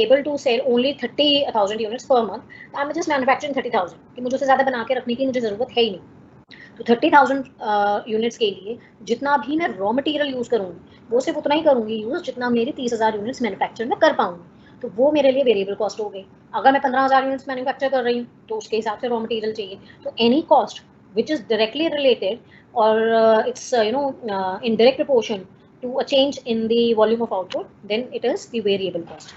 able to sell only 30,000 units per month, I am just manufacturing 30,000 कि मुझे उससे ज़्यादा बना के रखने की मुझे ज़रूरत है ही नहीं। तो 30,000 यूनिट्स के लिए जितना भी मैं रॉ मटेरियल यूज़ करूँगी वो सिर्फ उतना ही करूँगी यूज़ जितना मेरी 30,000 यूनिट्स मैन्युफैक्चर में कर पाऊँगी। तो वो मेरे लिए वेरिएबल कॉस्ट हो गई। अगर मैं 15,000 यूनिट्स मैन्युफैक्चर कर रही हूँ तो उसके हिसाब से रॉ मटेरियल चाहिए। तो any cost which is directly related और it's in direct proportion to a change in the volume of output, then it is the variable cost.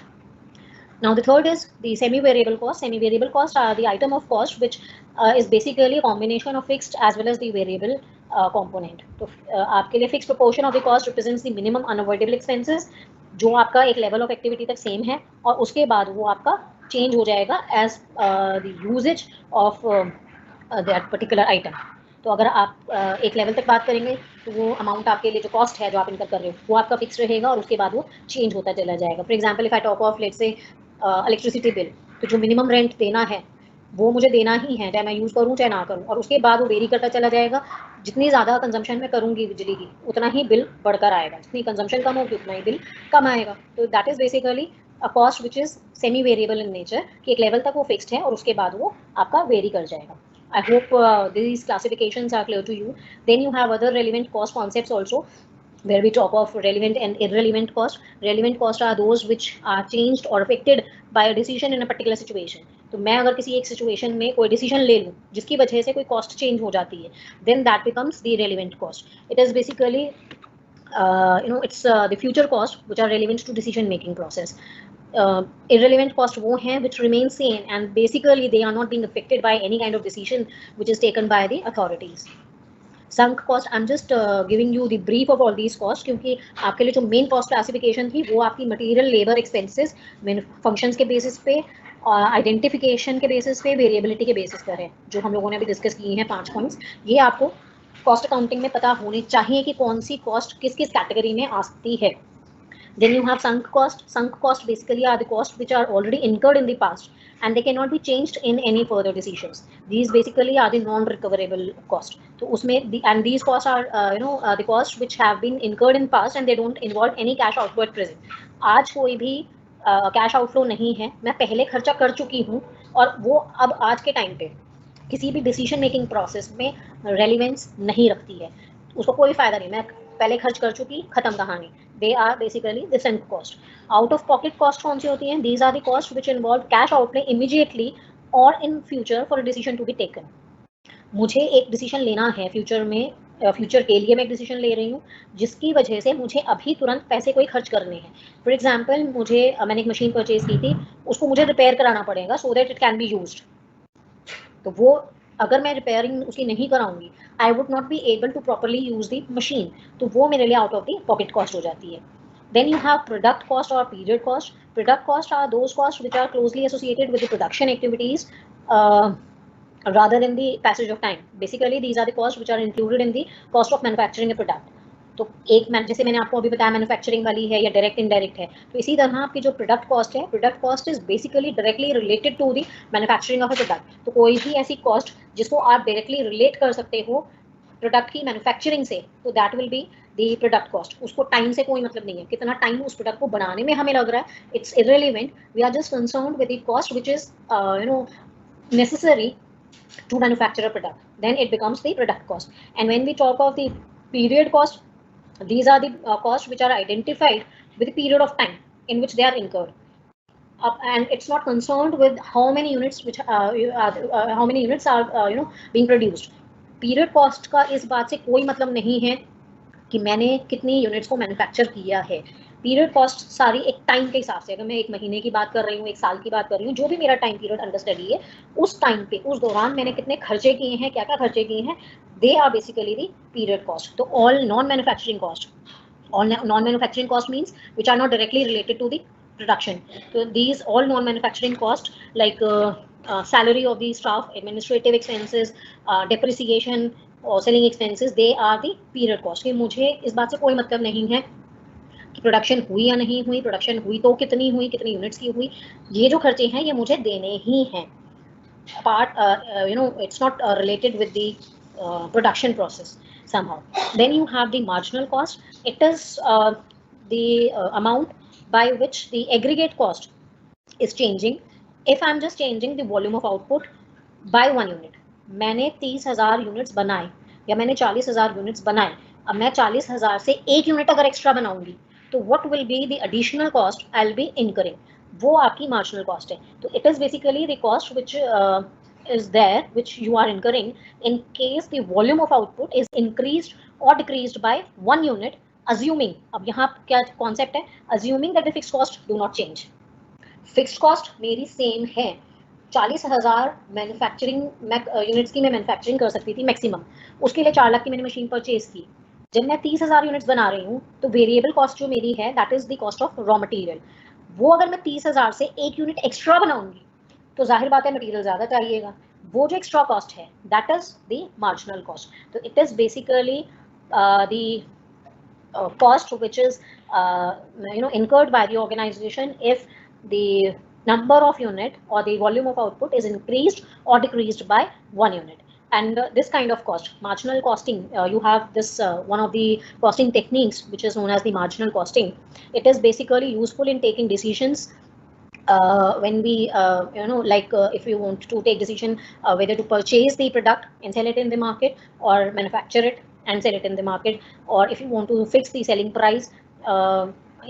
Now the third is the semi-variable cost. Semi-variable costs are the item of cost which is basically a combination of fixed as well as the variable component. तो आपके लिए fixed proportion of the cost represents the minimum unavoidable expenses जो आपका एक level of activity तक same है और उसके बाद वो आपका change हो जाएगा as the usage of that particular item। तो अगर आप एक लेवल तक बात करेंगे तो वो अमाउंट आपके लिए जो कॉस्ट है जो आप इनकर कर रहे हो वो आपका फिक्स रहेगा और उसके बाद वो चेंज होता चला जाएगा। For example if I talk of let's से इलेक्ट्रिसिटी बिल, तो जो मिनिमम रेंट देना है वो मुझे देना ही है चाहे मैं यूज़ करूँ चाहे ना करूँ, और उसके बाद वो वेरी करता चला जाएगा। जितनी ज़्यादा कंजम्पशन मैं करूँगी बिजली की उतना ही बिल बढ़कर आएगा, जितनी कंजम्पशन कम होगी उतना ही बिल कम आएगा। तो that is basically a cost which is semi variable in nature कि एक लेवल तक वो फिक्स्ड है और उसके बाद वो आपका वेरी कर जाएगा। I hope these classifications are clear to you. Then you have other relevant cost concepts also, where we talk of relevant and irrelevant cost. Relevant costs are those which are changed or affected by a decision in a particular situation. तो मैं अगर किसी एक situation में कोई decision ले लूँ जिसकी वजह से कोई कॉस्ट चेंज हो जाती है, then that becomes the relevant cost. It is basically it's the future cost which are relevant to decision making process. Irrelevant cost वो हैं which remain same and basically they are not being affected by any kind of decision which is taken by the authorities. Sunk cost, I'm just giving you the brief of all these costs क्योंकि आपके लिए जो main cost classification थी वो आपकी material labour expenses functions के basis पे, identification के बेसिस पे, वेरिएबिलिटी के बेसिस पर है जो हम लोगों ने अभी डिस्कस किए हैं 5 पॉइंट्स। ये आपको कॉस्ट अकाउंटिंग में पता होने चाहिए कि कौन सी कॉस्ट किस किस कैटेगरी में आ सकती है। Then you have sunk cost. Sunk cost basically are the costs which are already incurred in the past and they cannot be changed in any further decisions. These basically are the non-recoverable cost. So उसमें and these costs are the costs which have been incurred in past and they don't involve any cash outflow at present. आज कोई भी cash outflow नहीं है, मैं पहले खर्चा कर चुकी हूँ और वो अब आज के टाइम पे किसी भी डिसीजन मेकिंग प्रोसेस में रेलिवेंस नहीं रखती है, उसको कोई फायदा नहीं, मैं पहले खर्च कर चुकी, खत्म कहानी। They are basically the sunk cost. Out of pocket cost कौन सी होती हैं? These are the cost which involve cash outlay immediately और in future for a decision to be taken. मुझे एक डिसीजन लेना है फ्यूचर में, फ्यूचर के लिए मैं एक डिसीजन ले रही हूँ जिसकी वजह से मुझे अभी तुरंत पैसे कोई खर्च करने हैं। फॉर एग्जाम्पल मैंने एक मशीन परचेज की थी, उसको मुझे रिपेयर कराना पड़ेगा so that it can be used. तो वो अगर मैं रिपेयरिंग उसकी नहीं कराऊंगी I would not be able to properly use the machine, तो वो मेरे लिए out of the pocket cost हो जाती है। Then you have product cost or period cost. Product cost are those costs which are closely associated with the production activities rather than the passage of time. Basically, these are the costs which are included in the cost of manufacturing a product. तो एक जैसे मैंने आपको अभी बताया manufacturing वाली है या डायरेक्ट इनडायरेक्ट है, तो इसी तरह आपकी जो प्रोडक्ट कॉस्ट है, product cost is basically directly related to the manufacturing of a product. तो कोई भी ऐसी कॉस्ट जिसको आप डायरेक्टली रिलेट कर सकते हो प्रोडक्ट की मैन्युफैक्चरिंग से, तो that will be the product cost. उसको टाइम से कोई मतलब नहीं है, कितना टाइम उस प्रोडक्ट को बनाने में हमें लग रहा है, it's irrelevant. We are just concerned with the cost which is necessary to manufacture a product, then it becomes the product cost. And when we talk of the period cost, these are the costs which are identified with the period of time in which they are incurred. And it's not concerned with how many units which how many units are being produced. Period cost का इस बात से कोई मतलब नहीं है कि मैंने कितनी यूनिट्स को मैन्युफैक्चर किया है। पीरियड कॉस्ट सारी एक टाइम के हिसाब से, अगर मैं 1 महीने की बात कर रही हूँ, 1 साल की बात कर रही हूँ, जो भी मेरा टाइम पीरियड अंडर स्टडी है, उस टाइम पे, उस दौरान मैंने कितने खर्चे किए हैं, क्या क्या खर्चे किए हैं, they are basically the period cost. तो all non manufacturing cost, all non-manufacturing cost means which are not directly related to the production. So these all non-manufacturing cost like salary of the staff, administrative expenses, depreciation or selling expenses, they are the period cost. कि मुझे इस बात से कोई मतलब नहीं है कि प्रोडक्शन हुई या नहीं हुई, प्रोडक्शन हुई तो कितनी हुई, कितनी यूनिट्स की हुई, ये जो खर्चे हैं ये मुझे देने ही हैं. Apart, it's not related with the production process somehow. Then you have the marginal cost. It is the amount by which the aggregate cost is changing. If I'm just changing the volume of output by 1 unit, मैंने 30,000 units बनाए या मैंने 40,000 units बनाए, अब मैं 40,000 से 1 unit अगर extra बनाऊंगी तो what will be the additional cost I'll be incurring, वो आपकी मार्जिनल कॉस्ट है. तो it is basically the cost which is there which you are incurring in case the volume of output is increased or decreased by 1 unit, assuming, अब यहाँ क्या concept है, assuming that the fixed cost do not change. Fixed cost मेरी same है, 40,000 manufacturing units की मैं manufacturing कर सकती थी मैक्सिमम, उसके लिए 4 लाख की मैंने मशीन परचेज की. जब मैं 30,000 यूनिट्स बना रही हूँ तो वेरिएबल कॉस्ट जो मेरी है that is the cost of raw material. वो अगर मैं 30,000 से 1 यूनिट एक्स्ट्रा बनाऊंगी तो जाहिर बात है मटेरियल ज़्यादा चाहिएगा, वो जो एक्स्ट्रा कॉस्ट है that is the marginal cost. तो it is basically the cost which is incurred by the organization if the number of unit or the volume of output is increased or decreased by 1 unit. And this kind of cost, marginal costing, you have this one of the costing techniques which is known as the marginal costing. It is basically useful in taking decisions when we if you want to take decision whether to purchase the product and sell it in the market or manufacture it and sell it in the market, or if you want to fix the selling price.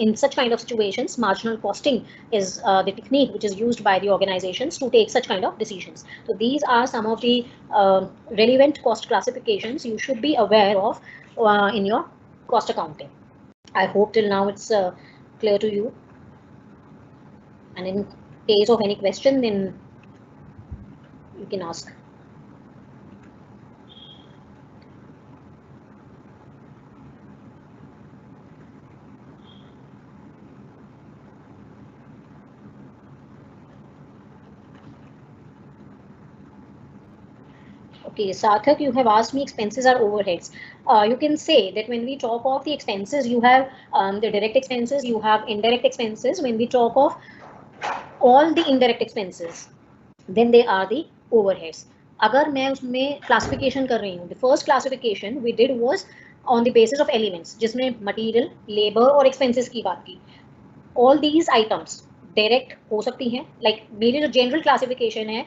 In such kind of situations, marginal costing is the technique which is used by the organizations to take such kind of decisions. So these are some of the relevant cost classifications you should be aware of in your cost accounting. I hope till now it's clear to you. And in case of any question, then you can ask. Okay, Sarthak, you have asked me expenses are overheads. You can say that when we talk of the expenses, you have the direct expenses, you have indirect expenses. When we talk of all the indirect expenses, then they are the overheads. अगर मैं उसमें classification कर रही हूँ, the first classification we did was on the basis of elements, जिसमें material, labor और expenses की बात की. All these items direct हो सकती हैं, like मेरी जो general classification है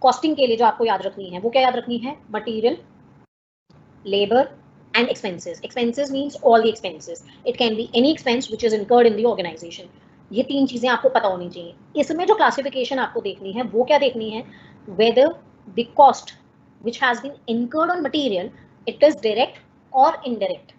कॉस्टिंग के लिए जो आपको याद रखनी है, वो क्या याद रखनी है, material, labour and expenses. Expenses means all the expenses, it can be any expense which is incurred in the organization. ये 3 चीजें आपको पता होनी चाहिए. इसमें जो क्लासिफिकेशन आपको देखनी है वो क्या देखनी है, whether the cost which has been incurred on material it is direct और इनडायरेक्ट.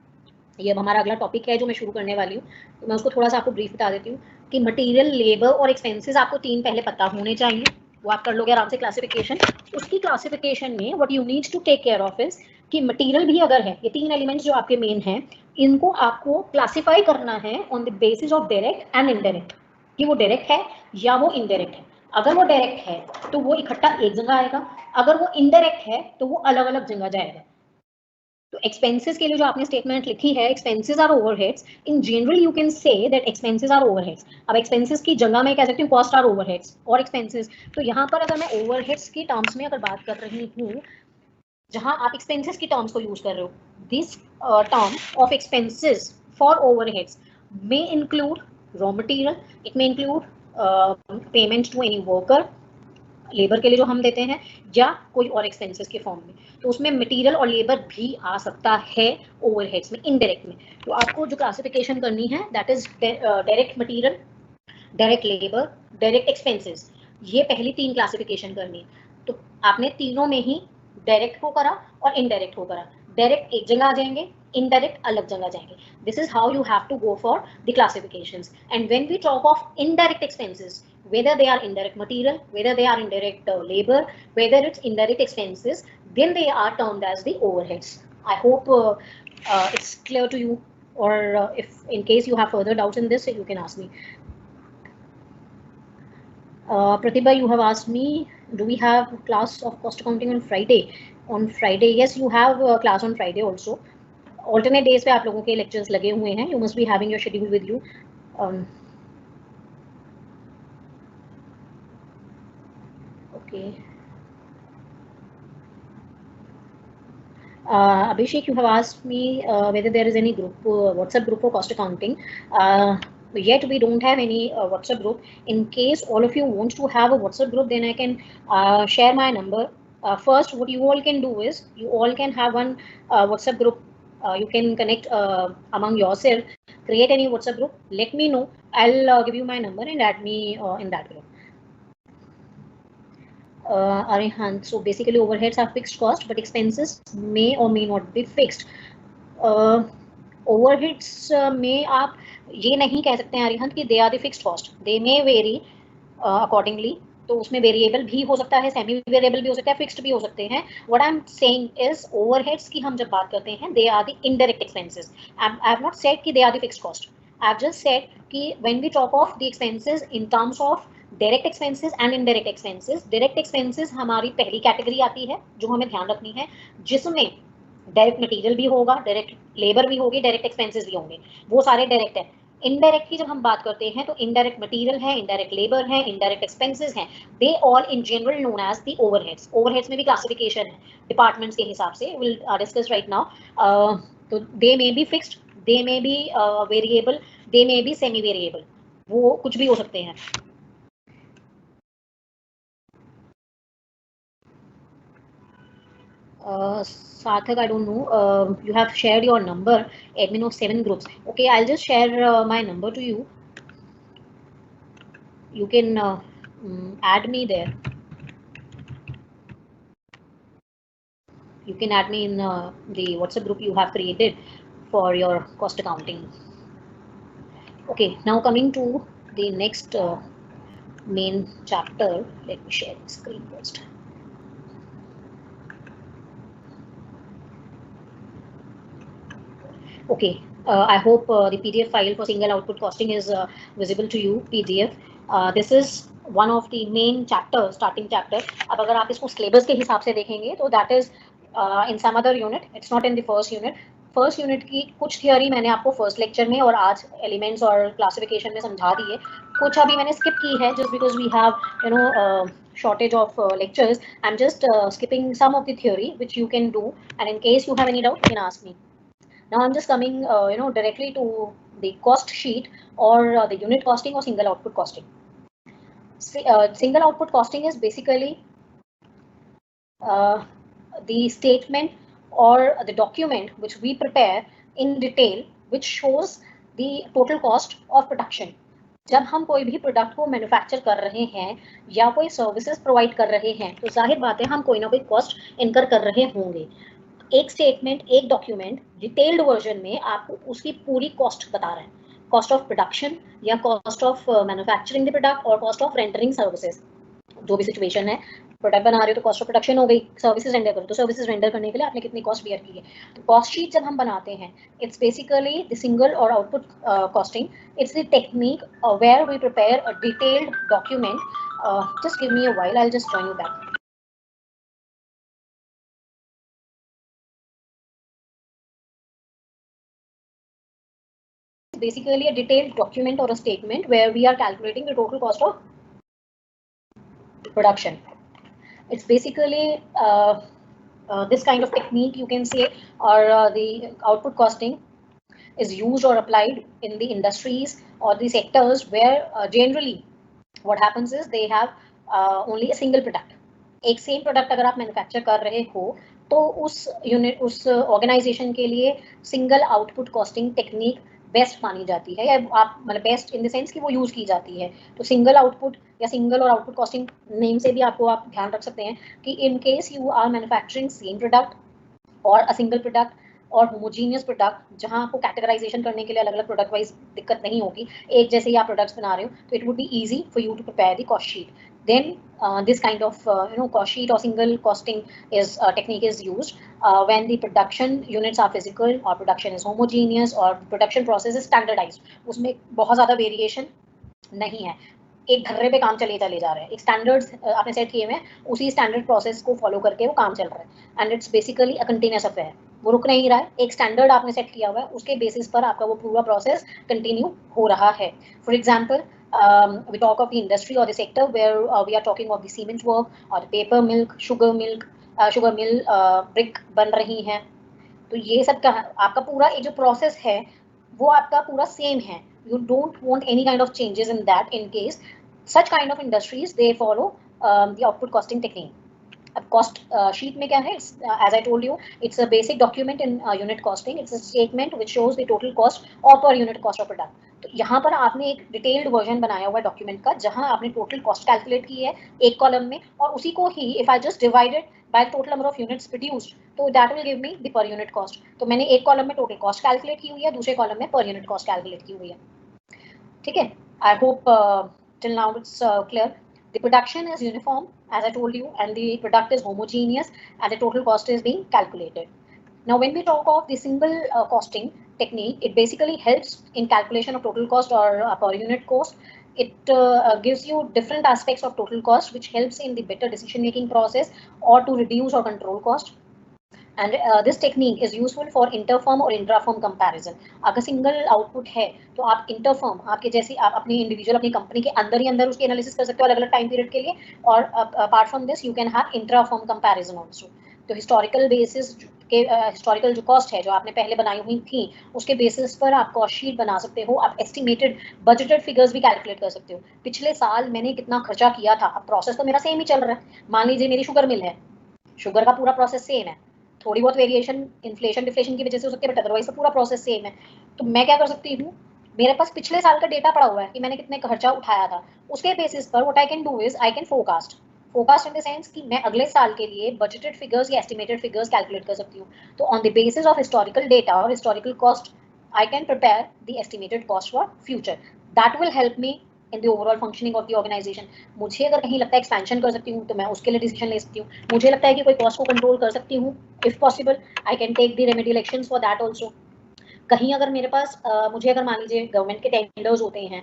ये अब हमारा अगला टॉपिक है जो मैं शुरू करने वाली हूँ, तो मैं उसको थोड़ा सा आपको ब्रीफ बता देती हूँ कि मटेरियल, लेबर और एक्सपेंसेस आपको 3 पहले पता होने चाहिए, वो आप कर लोगे आराम से क्लासिफिकेशन. उसकी क्लासिफिकेशन में what you need to take care of is कि मटेरियल भी अगर है, ये 3 एलिमेंट्स जो आपके मेन हैं, इनको आपको क्लासिफाई करना है on the basis of direct and indirect, कि वो डायरेक्ट है या वो इनडायरेक्ट है. अगर वो डायरेक्ट है तो वो इकट्ठा एक जगह आएगा, अगर वो इनडायरेक्ट है तो वो अलग अलग जगह जाएगा. तो एक्सपेंसेस के लिए जो आपने स्टेटमेंट लिखी है, expenses are overheads, in general you can say that expenses are overheads. अब एक्सपेंसेस की जगह मैं कह सकती हूँ कॉस्ट आर ओवरहेड्स और एक्सपेंसेस. तो यहाँ पर अगर मैं ओवरहेड्स की टर्म्स में अगर बात कर रही हूँ, जहाँ आप एक्सपेंसेस की टर्म्स को यूज कर रहे हो, this term of expenses for overheads may include raw material, it may include payment to any worker, labour के लिए जो हम देते हैं, या कोई और एक्सपेंसेस के फॉर्म में. तो उसमें मटेरियल और लेबर भी आ सकता है ओवरहेड्स में, इनडायरेक्ट में. तो आपको जो क्लासिफिकेशन करनी है that is direct material, direct labour, direct expenses. ये पहली 3 क्लासिफिकेशन करनी है. तो आपने तीनों में ही डायरेक्ट को करा और इनडायरेक्ट को करा. डायरेक्ट एक जगह आ जाएंगे, indirect अलग जगह जाएंगे. This is how you have to go for the classifications. And when we talk of indirect expenses, whether they are indirect material, whether they are indirect labor, whether it's indirect expenses, then they are termed as the overheads. I hope it's clear to you, or if in case you have further doubts in this, you can ask me. Pratibha, you have asked me, do we have class of cost accounting on Friday? On Friday, yes, you have a class on Friday also. Alternate days पे आप लोगों के lectures लगे हुए हैं. You must be having your schedule with you. Okay. Abhishek, you have asked me whether there is any group, WhatsApp group for cost accounting. Yet we don't have any WhatsApp group. In case all of you want to have a WhatsApp group, then I can share my number. First, what you all can do is you all can have one WhatsApp group. You can connect among yourself, create any WhatsApp group, let me know. I'll give you my number and add me in that group. Arihant, so basically overheads are fixed cost, but expenses may or may not be fixed. Overheads में आप ये नहीं कह सकते हैं अरिहंत कि they are the fixed cost. They may vary accordingly. तो उसमें वेरिएबल भी हो सकता है, सेमी वेरिएबल भी हो सकता है, फिक्स्ड भी हो सकते हैं. What I am saying is overheads की हम जब बात करते हैं, they are the indirect expenses. I have not said कि they are the fixed cost. I have just said कि when we talk of the expenses in terms of direct expenses and indirect expenses, direct expenses हमारी पहली category आती है जो हमें ध्यान रखनी है, जिसमें डायरेक्ट मटेरियल भी होगा, डायरेक्ट लेबर भी होगी, डायरेक्ट एक्सपेंसेस भी होंगे, वो सारे डायरेक्ट है. इनडायरेक्ट की जब हम बात करते हैं तो इनडायरेक्ट मटेरियल है, इनडायरेक्ट लेबर है, इनडायरेक्ट एक्सपेंसेस हैं, they all in general known as the overheads. Overheads में भी क्लासिफिकेशन है डिपार्टमेंट्स के हिसाब से, विल डिस्कस राइट नाउ. तो they may be fixed, they may be variable, they may be semi variable, वो कुछ भी हो सकते हैं. Sarthak, I don't know. You have shared your number, admin of 7 groups. Okay, I'll just share my number to you. You can add me there. You can add me in the WhatsApp group you have created for your cost accounting. Okay, now coming to the next main chapter. Let me share the screen first. Okay, I hope the PDF file for single output costing is visible to you, PDF. This is one of the main chapters, starting chapter. अब अगर आप इसको syllabus के हिसाब से देखेंगे तो that is in some other unit, it's not in the first unit. First unit की कुछ थियोरी मैंने आपको फर्स्ट लेक्चर में और आज एलिमेंट्स और क्लासिफिकेशन में समझा दी है, कुछ अभी मैंने स्किप की है just because we have you know shortage of lectures. I'm just skipping some of the theory which you can do, and in case you have any doubt you can ask me. Now I'm just coming directly to the cost sheet or the unit costing or single output costing. Single output costing is basically the statement or the document which we prepare in detail which shows the total cost of production. जब हम कोई भी product को manufacture कर रहे हैं या कोई सर्विसेज प्रोवाइड कर रहे हैं तो जाहिर बात है हम कोई ना कोई कॉस्ट इनकर कर रहे होंगे. एक स्टेटमेंट, एक डॉक्यूमेंट डिटेल्ड वर्जन में आपको उसकी पूरी कॉस्ट बता रहा है, कॉस्ट ऑफ प्रोडक्शन या cost of manufacturing the product और कॉस्ट ऑफ रेंडरिंग सर्विसेज. जो भी सिचुएशन है, प्रोडक्ट बना रहे हो तो कॉस्ट ऑफ प्रोडक्शन हो गई, सर्विसेज रेंडर करो तो सर्विसेज रेंडर करने के लिए आपने कितनी कॉस्ट बियर की है. तो कॉस्ट शीट जब हम बनाते हैं, it's basically the single or output costing. It's the technique where we prepare a detailed document. Just give me a while, I will just join you back. Basically a detailed document or a statement where we are calculating the total cost of production. It's basically this kind of technique you can say, or the output costing is used or applied in the industries or the sectors where generally what happens is they have only a single product. एक same product अगर आप manufacture कर रहे हो तो उस unit, उस organisation के लिए single output costing technique best मानी जाती है, या आप मतलब बेस्ट इन द सेंस कि वो यूज़ की जाती है. तो सिंगल आउटपुट या single or output costing name से भी आपको आप ध्यान रख सकते हैं कि in case you are manufacturing same product or a single product, or homogeneous product जहां आपको कैटेगराइजेशन करने के लिए अलग अलग प्रोडक्ट वाइज दिक्कत नहीं होगी, एक जैसे ही आप प्रोडक्ट्स बना रहे हो, तो it would be easy for you to prepare the cost sheet. Then this kind of cost sheet or single costing is technique is used when the production units are physical or production is homogeneous or production process is standardized. उसमें बहुत ज़्यादा variation नहीं है, एक धर्रे पे काम चले जा रहे हैं, एक स्टैंडर्ड्स आपने सेट किए हुए हैं, उसी स्टैंडर्ड प्रोसेस को फॉलो करके वो काम चल रहा है and it's basically a continuous affair. वो रुक नहीं रहा है, एक स्टैंडर्ड आपने सेट किया हुआ है, उसके बेसिस पर आपका वो पूरा प्रोसेस कंटिन्यू हो रहा है. For example, we talk of the industry or the sector where we are talking of the cement work or the paper milk, sugar mill, brick बन रही हैं. तो ये सब का आपका पूरा एक जो प्रोसेस है वो आपका पूरा सेम है. You don't want any kind of changes in that. In case such kind of industries, they follow the output costing technique. अब कॉस्ट शीट में क्या है, as I told you, it's a basic document in unit costing. It's a statement which shows the total cost or per unit cost of product. तो यहाँ पर आपने एक detailed version बनाया हुआ है डॉक्यूमेंट का, जहाँ आपने टोटल कॉस्ट कैलकुलेट की है एक कॉलम में, और उसी को ही if I just divided by total number of units produced, तो that will give me the per unit cost. तो मैंने एक कॉलम में टोटल कॉस्ट कैलकुलेट की हुई है, दूसरे कॉलम में पर यूनिट कॉस्ट कैलकुलेट की हुई है. ठीक है, I hope till now it's clear. The production is uniform, as I told you, and the product is homogeneous, and the total cost is being calculated. Now, when we talk of the single costing technique, it basically helps in calculation of total cost or per unit cost. It gives you different aspects of total cost, which helps in the better decision making process or to reduce or control cost. And this technique is useful for interfirm और intrafirm comparison. अगर single output है तो आप inter-firm, आपके जैसे आप अपनी individual अपनी कंपनी के अंदर ही अंदर उसकी एनालिसिस कर सकते हो अलग अलग टाइम पीरियड के लिए, और apart from this you can have इंट्राफर्म comparison also. तो हिस्टोरिकल बेसिस के हिस्टोरिकल जो कॉस्ट है जो आपने पहले बनाई हुई थी, उसके बेसिस पर आप कॉस्ट शीट बना सकते हो. आप एस्टिमेटेड बजटेड फिगर्स भी कैलकुलेट कर सकते हो. पिछले साल मैंने कितना खर्चा किया था, अब प्रोसेस तो मेरा सेम ही चल रहा है. मान लीजिए मेरी शुगर मिल है, शुगर का पूरा प्रोसेस सेम है, थोड़ी बहुत वेरिएशन इन्फ्लेशन डिफ्लेशन की वजह से हो सकती है, बट अदरवाइज तो पूरा प्रोसेस सेम है. तो मैं क्या कर सकती हूँ, मेरे पास पिछले साल का डेटा पड़ा हुआ है कि मैंने कितने खर्चा उठाया था, उसके बेसिस पर what I can do is I can forecast in the sense कि मैं अगले साल के लिए बजटेड फिगर्स या एस्टिमेटेड फिगर्स कैलकुलेट कर सकती हूँ. तो on the basis of historical data और historical cost I can prepare the estimated cost for future. That will help me in the overall functioning of the organisation. मुझे अगर कहीं लगता है एक्सपेंशन कर सकती हूँ तो मैं उसके लिए डिसीजन ले सकती हूँ. मुझे लगता है कि कोई कॉस्ट को कंट्रोल कर सकती हूँ, if possible I can take the remedial actions for that also. कहीं अगर मेरे पास मुझे अगर मान लीजिए गवर्नमेंट के टेंडर्स होते हैं,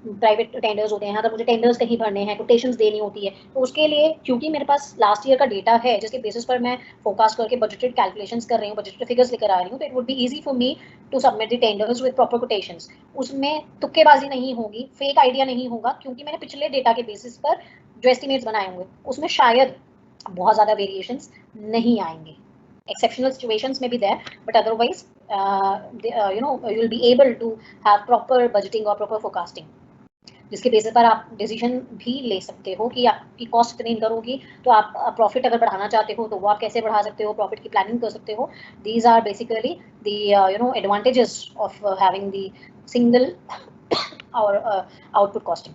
प्राइवेट टेंडर्स होते हैं, अगर मुझे टेंडर्स कहीं भरने हैं, कोटेशंस देनी होती है, तो उसके लिए क्योंकि मेरे पास लास्ट ईयर का डेटा है जिसके बेसिस पर मैं फोरकास्ट करके बजटेड कैलकुलेशंस कर रही हूँ, बजटेड फिगर्स लेकर आ रही हूँ, तो it would be easy for me to submit the tenders with proper quotations. उसमें तुक्केबाजी नहीं होगी, फेक आइडिया नहीं होगा, क्योंकि मैंने पिछले डेटा के बेसिस पर जो एस्टिमेट्स बनाए होंगे उसमें शायद बहुत ज़्यादा वेरिएशंस नहीं आएंगे. Exceptional situations may be there, but otherwise you will be able to have proper budgeting or proper forecasting, जिसके बेसिस पर आप डिसीजन भी ले सकते हो कि आपकी कॉस्ट कितनी करोगी, तो आप प्रॉफिट अगर बढ़ाना चाहते हो तो वो आप कैसे बढ़ा सकते हो, प्रॉफिट की प्लानिंग कर सकते हो. These are basically the advantages of having the single or output costing.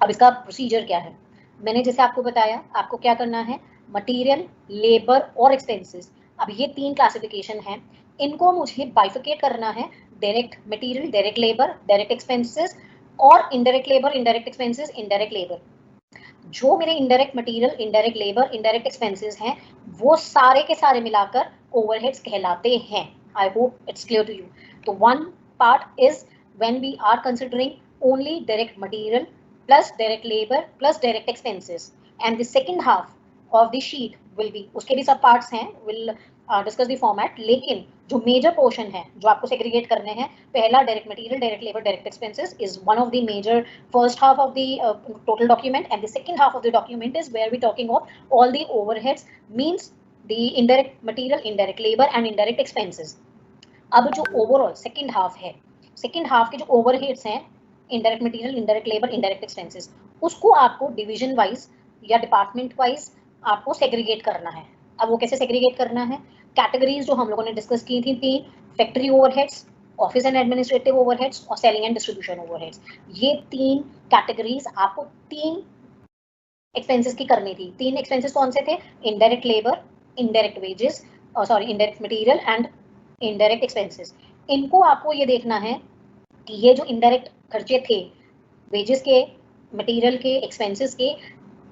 अब इसका प्रोसीजर क्या है, मैंने जैसे आपको बताया, आपको क्या करना है, मटेरियल, लेबर और एक्सपेंसेस. अब ये तीन क्लासिफिकेशन हैं, इनको मुझे बाइफिकेट करना है. Direct material, direct labour, direct expenses, और indirect labour, indirect expenses, indirect labour. जो मेरे indirect material, indirect labour, indirect expenses हैं, वो सारे के सारे मिलाकर ओवरहेड्स कहलाते हैं. I hope it's clear to you. तो one part is when we are considering only direct material plus direct labour plus direct expenses, and the second half of the sheet will be, उसके भी सब parts हैं, will discuss the format, लेकिन जो major portion है जो आपको segregate करने हैं, पहला direct material, direct labour, direct expenses is one of the major first half of the total document, and the second half of the document is where we talking of all the overheads, means the indirect material, indirect labour and indirect expenses. अब जो overall second half है, second half के जो overheads हैं, indirect material, indirect labour, indirect expenses, उसको आपको division wise या department wise आपको सेग्रीगेट करना है. अब वो कैसे सेग्रीगेट करना है, कैटेगरीज जो हम लोगों ने डिस्कस की थी, तीन, factory overheads, office and administrative overheads और सेलिंग एंड डिस्ट्रीब्यूशन ओवरहेड्स. ये तीन कैटेगरीज आपको तीन एक्सपेंसेस की करनी थी. तीन एक्सपेंसेस कौन से थे, indirect labour, indirect wages, sorry indirect material and indirect expenses, इनको आपको ये देखना है कि ये जो इनडायरेक्ट खर्चे थे वेजेस के, मटेरियल के, एक्सपेंसेस के,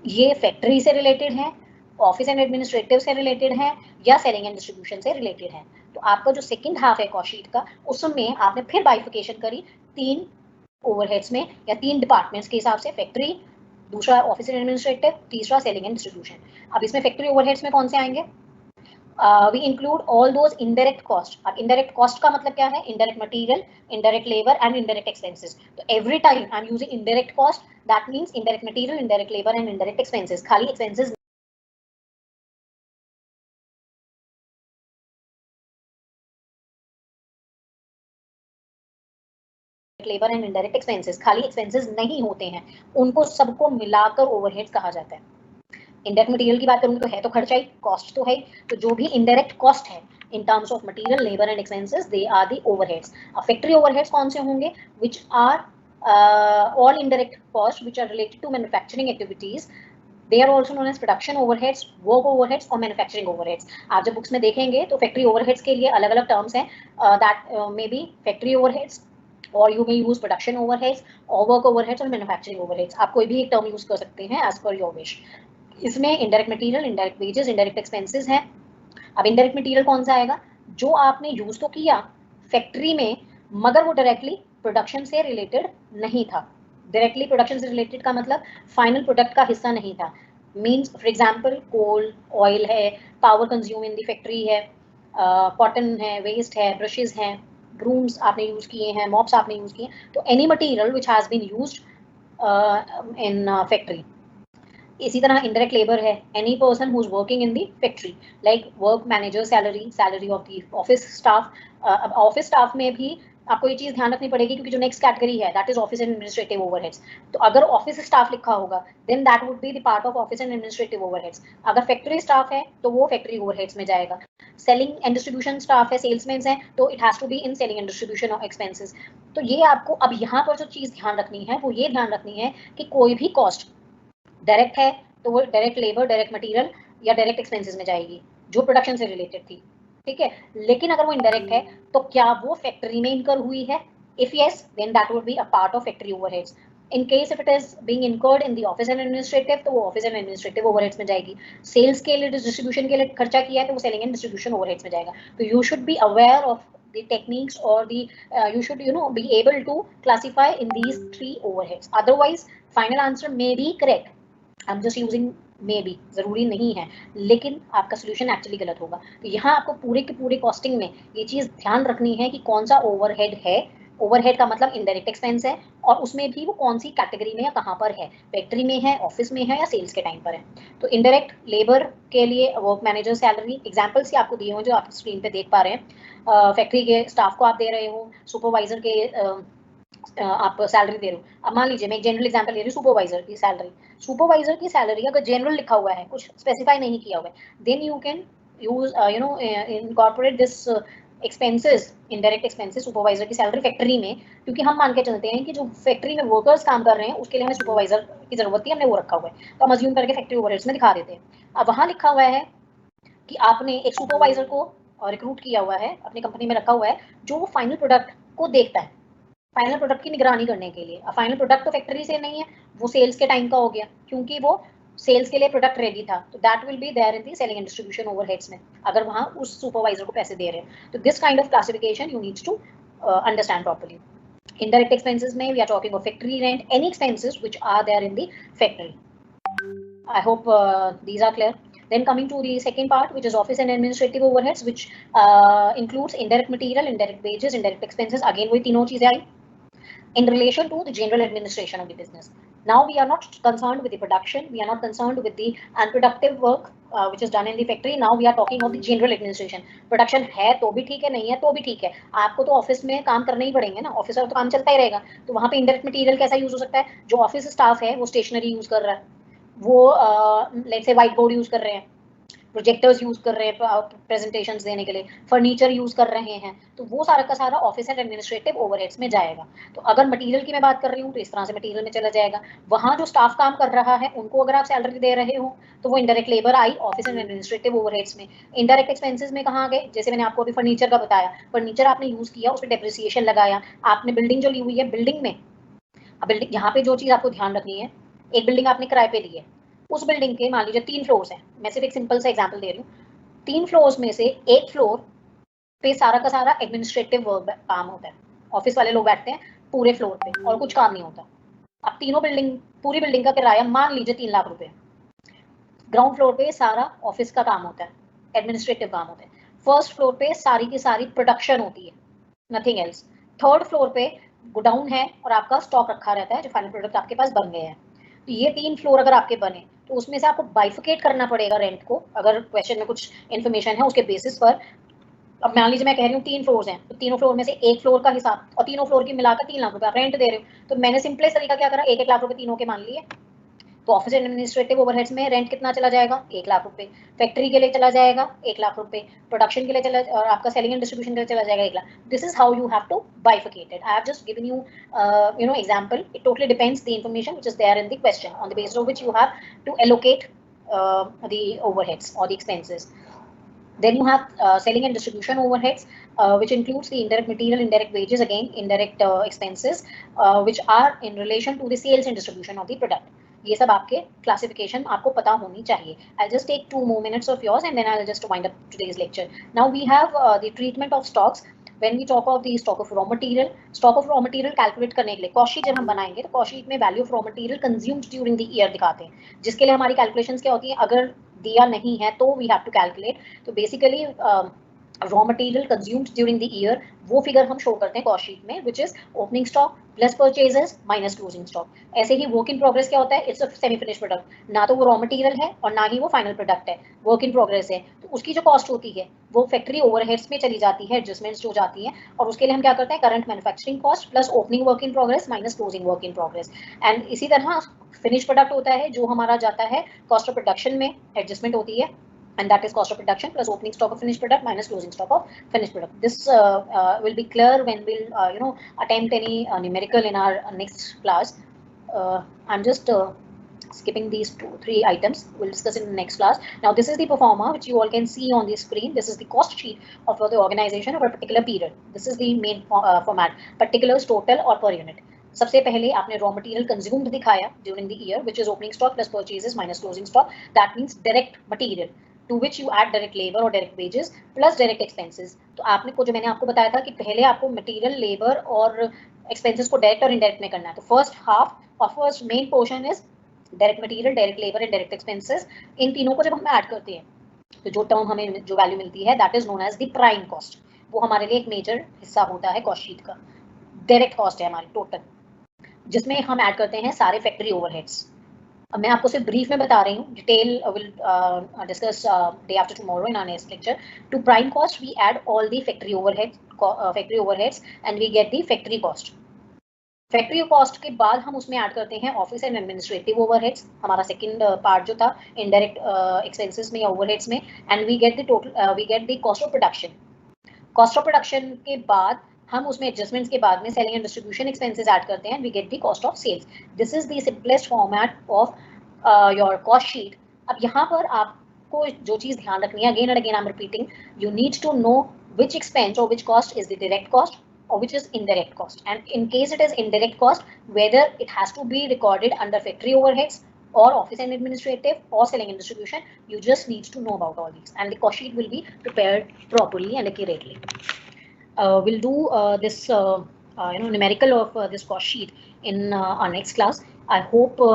ये फैक्ट्री से रिलेटेड है, ऑफिस एंड एडमिनिस्ट्रेटिव से रिलेटेड है, या सेलिंग एंड डिस्ट्रीब्यूशन से रिलेटेड है। तो आपका जो सेकंड हाफ है कॉस्ट शीट का, उसमें आपने फिर बाइफिकेशन करी 3 ओवरहेड्स में या 3 डिपार्टमेंट्स के हिसाब से, फैक्ट्री, दूसरा ऑफिस एंड एडमिनिस्ट्रेटिव, तीसरा सेलिंग एंड डिस्ट्रीब्यूशन। अब इसमें फैक्ट्री ओवरहेड्स में कौन से आएंगे? We include all those indirect cost. अब इनडायरेक्ट कॉस्ट का मतलब क्या है? Indirect material, indirect labour and indirect expenses. तो every time I am using indirect cost, that means indirect material, indirect labour and indirect expenses. खाली expenses labour and indirect expenses, खाली expenses नहीं होते हैं, उनको सबको मिलाकर ओवरहेड्स कहा जाता है। इनडायरेक्ट मटेरियल की बात करूंगी तो है तो खर्चा ही, कॉस्ट तो है, तो जो भी इनडायरेक्ट कॉस्ट है in terms of material, labour and expenses, they are the overheads. अब फैक्ट्री ओवरहेड्स कौन से होंगे? Which are all indirect costs which are related to manufacturing activities. They are also known as production overheads, work overheads और manufacturing overheads. आप जब books में देखेंगे तो फैक्ट्री ओवरहेड्स के लिए अलग अलग टर्म्स हैं, that may be factory overheads, और you may use production overheads और वर्क ओवरहेड्स और मैन्युफैक्चरिंग ओवरहेड्स। आप कोई भी एक टर्म यूज कर सकते हैं एज पर योर विश। इसमें indirect material, indirect wages, indirect expenses हैं। अब इनडायरेक्ट मटेरियल कौन सा आएगा? जो आपने यूज तो किया फैक्ट्री में, मगर वो डायरेक्टली प्रोडक्शन से रिलेटेड नहीं था। डायरेक्टली प्रोडक्शन से रिलेटेड का मतलब फाइनल प्रोडक्ट का हिस्सा नहीं था। Means for example coal, oil है, power consume in the factory है, कॉटन है, वेस्ट है, ब्रशेज हैं, ब्रूम्स आपने यूज किए हैं, मॉप्स आपने यूज किए, तो any material which has been used in factory. इसी तरह इनडायरेक्ट लेबर है, any person who is working in the factory, like work manager salary, salary of the office staff. अब ऑफिस स्टाफ में भी आपको ये चीज ध्यान रखनी पड़ेगी, क्योंकि जो नेक्स्ट कैटेगरी है that is office and administrative overheads. तो अगर ऑफिस स्टाफ लिखा होगा then that would be the part of office and administrative overheads. अगर फैक्ट्री स्टाफ है तो वो फैक्ट्री ओवरहेड्स में जाएगा। सेलिंग एंड डिस्ट्रीब्यूशन स्टाफ है, सेल्समैन है, तो it has to be in selling and distribution of expenses. तो ये आपको अब यहाँ पर जो चीज ध्यान रखनी है वो ये ध्यान रखनी है कि कोई भी कॉस्ट डायरेक्ट है तो वो डायरेक्ट लेबर, डायरेक्ट मटेरियल या डायरेक्ट एक्सपेंसेस में जाएगी जो प्रोडक्शन से रिलेटेड थी, ठीक है। लेकिन अगर वो इनडायरेक्ट है तो क्या वो फैक्ट्री में इनकर हुई है? If yes then that would be a part of factory overheads. In case if it is being incurred in the office and administrative, तो वो ऑफिस एंड एडमिनिस्ट्रेटिव ओवरहेड्स में जाएगी। सेल्स के लिए, डिस्ट्रीब्यूशन के लिए खर्चा किया है तो वो सेलिंग एंड डिस्ट्रीब्यूशन ओवरहेड्स में जाएगा। तो you should be aware of the techniques or the you should be able to classify in these 3 overheads, otherwise final answer may be correct, I am just using may be, जरूरी नहीं है, लेकिन आपका solution actually गलत होगा। तो यहाँ आपको पूरे के पूरे कॉस्टिंग में ये चीज ध्यान रखनी है कि कौन सा ओवरहेड है। ओवरहेड का मतलब इनडायरेक्ट एक्सपेंस है, और उसमें भी वो कौन सी कैटेगरी में या कहाँ पर है, फैक्ट्री में है, ऑफिस में है, या सेल्स के टाइम पर है। तो इनडायरेक्ट लेबर के लिए वर्क मैनेजर सैलरी, एग्जाम्पल्स ही आपको दिए हुए जो आप स्क्रीन पे देख पा रहे हैं। फैक्ट्री के स्टाफ को आप दे रहे हो, सुपरवाइजर के आप सैलरी दे रहे हो। अब मान लीजिए मैं एक जनरल एग्जांपल ले रही हूँ, सुपरवाइजर की सैलरी। सुपरवाइजर की सैलरी अगर जनरल लिखा हुआ है, कुछ स्पेसिफाई नहीं किया हुआ है, then you can use incorporate this expenses, indirect expenses, supervisor की सैलरी फैक्ट्री में, क्योंकि हम मान के चलते हैं कि जो फैक्ट्री में वर्कर्स काम कर रहे हैं उसके लिए हमें सुपरवाइजर की जरूरत थी, हमने वो रखा हुआ है, तो हम अज्यूम करके फैक्ट्री ओवरहेड्स में दिखा देते हैं। अब वहां लिखा हुआ है कि आपने एक सुपरवाइजर को रिक्रूट किया हुआ है, अपनी कंपनी में रखा हुआ है, जो फाइनल प्रोडक्ट को देखता है, फाइनल प्रोडक्ट की निगरानी करने के लिए। अब फाइनल प्रोडक्ट तो फैक्ट्री से नहीं है, वो सेल्स के टाइम का हो गया, क्योंकि वो सेल्स के लिए प्रोडक्ट रेडी था, तो that will be there in the selling and distribution overheads में, अगर वहां उस सुपरवाइजर को पैसे दे रहे हैं। तो this kind of classification you needs to understand properly. Indirect expenses में we are talking of factory rent, any expenses which are there in the factory. I hope these are clear. Then coming to the second part, which is office and administrative overheads, which includes indirect material, indirect wages, indirect expenses. Again, वही तीनों चीजें आई in relation to the general administration of the business. Now we are not concerned with the production, we are not concerned with the unproductive work which is done in the factory. Now we are talking of the general administration. Production है तो भी ठीक है, नहीं है तो भी ठीक है, आपको तो ऑफिस में काम करने ही पड़ेंगे ना, ऑफिस में तो काम चलता ही रहेगा। तो वहाँ पे इंडायरेक्ट मटेरियल कैसा यूज हो सकता है? जो ऑफिस स्टाफ है वो स्टेशनरी यूज कर रहा है, वो let's say white board use कर रहे हैं, प्रोजेक्टर्स यूज कर रहे हैं प्रेजेंटेशंस देने के लिए, फर्नीचर यूज कर रहे हैं, तो वो सारा का सारा ऑफिस एंड एडमिनिस्ट्रेटिव ओवरहेड्स में जाएगा। तो अगर मटेरियल की मैं बात कर रही हूँ तो इस तरह से मटेरियल में चला जाएगा। वहाँ जो स्टाफ काम कर रहा है उनको अगर आप सैलरी दे रहे हो तो वो indirect labour I office and administrative overheads में। इनडायरेक्ट एक्सपेंसेस में कहाँ गए, जैसे मैंने आपको अभी फर्नीचर का बताया, फर्नीचर आपने यूज किया, उस पर डेप्रिसिएशन लगाया, आपने बिल्डिंग जो ली हुई है, बिल्डिंग में बिल्डिंग, यहाँ पे जो चीज आपको ध्यान रखनी है, एक बिल्डिंग आपने किराए पे ली है, उस बिल्डिंग के मान लीजिए 3 फ्लोर्स हैं, मैं सिर्फ एक सिंपल सा एग्जांपल दे रही हूँ, 3 फ्लोर्स में से एक फ्लोर पे सारा का सारा एडमिनिस्ट्रेटिव वर्क काम होता है, ऑफिस वाले लोग बैठते हैं पूरे फ्लोर पे और कुछ काम नहीं होता। अब तीनों बिल्डिंग, पूरी बिल्डिंग का किराया मान लीजिए 3 लाख रुपए, ग्राउंड फ्लोर पे सारा ऑफिस का काम होता है, एडमिनिस्ट्रेटिव काम होता है, फर्स्ट फ्लोर पे सारी की सारी प्रोडक्शन होती है, नथिंग एल्स, थर्ड फ्लोर पे गोडाउन है और आपका स्टॉक रखा रहता है जो फाइनल प्रोडक्ट आपके पास बन गए हैं। तो ये 3 फ्लोर अगर आपके बने तो उसमें से आपको बाइफिकेट करना पड़ेगा रेंट को, अगर क्वेश्चन में कुछ इन्फॉर्मेशन है उसके बेसिस पर। अब मान लीजिए मैं कह रही हूँ 3 फ्लोर्स हैं, तो तीनों फ्लोर में से एक फ्लोर का हिसाब और तीनों फ्लोर की मिलाकर 3 लाख रुपए आप रेंट दे रहे हो, तो मैंने सिंपलेस्ट तरीका क्या करा, 1-1 लाख रुपए तीनों के मान लिए। तो ऑफिस एडमिनिस्ट्रेटिव ओवरहेड्स में रेंट कितना चला जाएगा, 1 लाख रुपए, फैक्ट्री के लिए चला जाएगा 1 लाख रुपए, प्रोडक्शन के लिए चला, और आपका सेलिंग एंड डिस्ट्रीब्यूशन के लिए चला जाएगा 1 lakh. This is how you have to bifurcate it. I have just given you example. It totally depends the information which is there in the question, on the basis of which you have to allocate the overheads or the expenses. Then you have selling and distribution overheads, which includes the indirect material, indirect wages, again indirect expenses, which are in relation to the sales and distribution of the product. ये सब आपके classification आपको पता होनी चाहिए. I'll just take 2 more minutes of yours and then I'll just wind up today's lecture. Now we have the treatment of stocks. When we talk of the stock of raw material calculate करने के लिए cost sheet जब हम बनाएंगे तो cost sheet में value of raw material consumed during the year दिखाते हैं, जिसके लिए हमारी कैलकुलेशंस क्या होती है, अगर दिया नहीं है तो वी हैव टू कैलकुलेट। तो basically raw material consumed during the year, वो फिगर हम शो करते हैं कॉस्ट शीट में, विच is opening stock plus purchases minus closing stock. ऐसे ही वर्क इन प्रोग्रेस क्या होता है, it's a semi finish product, ना तो वो रॉ मटेरियल है और ना ही वो फाइनल प्रोडक्ट है, वर्क इन प्रोग्रेस है, तो उसकी जो कॉस्ट होती है वो फैक्ट्री ओवरहेड्स में चली जाती है, एडजस्टमेंट्स जो जाती हैं, और उसके लिए हम क्या करते हैं, current manufacturing cost plus opening work in progress minus closing work in progress. And इसी तरह फिनिश प्रोडक्ट होता है जो हमारा जाता है कॉस्ट ऑफ प्रोडक्शन में, एडजस्टमेंट होती है, and that is cost of production plus opening stock of finished product minus closing stock of finished product. This will be clear when we'll attempt any numerical in our next class. I'm just skipping these 2-3 items, we'll discuss in the next class. Now this is the performer which you all can see on the screen. This is the cost sheet of the organization of a particular period. This is the main format, particulars, total और per unit. सबसे पहले आपने raw material consumed दिखाया during the year, which is opening stock plus purchases minus closing stock, that means direct material to which you add direct labour और direct wages plus direct expenses. तो आपने को जो मैंने आपको बताया था कि पहले आपको मटेरियल, लेबर और एक्सपेंसेस को डायरेक्ट और इनडायरेक्ट में करना है, तो फर्स्ट हाफ और first main portion is direct material, direct labour and direct expenses. इन तीनों को जब हम ऐड करते हैं तो जो टर्म हमें जो वैल्यू मिलती है that is known as the prime cost, वो हमारे लिए एक मेजर हिस्सा होता है कॉस्ट शीट का। डायरेक्ट कॉस्ट है हमारी टोटल, जिसमें हम ऐड करते हैं सारे फैक्ट्री ओवरहेड्स। अब मैं आपको सिर्फ ब्रीफ में बता रही हूँ, detail will discuss day after tomorrow in our next lecture. To prime cost we add all the factory overheads and we get the factory cost. Factory cost के बाद हम उसमें ऐड करते हैं ऑफिस एंड एडमिनिस्ट्रेटिव ओवरहेड्स, हमारा second part जो था indirect expenses में या ओवरहेड्स में, and we get the total, we get the cost of production. Cost of production के बाद हम उसमें एडजस्टमेंट्स के बाद में selling and distribution expenses add करते हैं, we get the cost of sales. This is the simplest format of your cost sheet. अब यहाँ पर आपको जो चीज ध्यान रखनी है, again and again I am repeating, you need to know which expense or which cost is the direct cost or which is indirect cost, and in case it is indirect cost, whether it has to be recorded under factory overheads or office and administrative or selling and distribution, you just need to know about all these, and the cost sheet will be prepared properly and accurately. We'll do this numerical of this cost sheet in our next class. I hope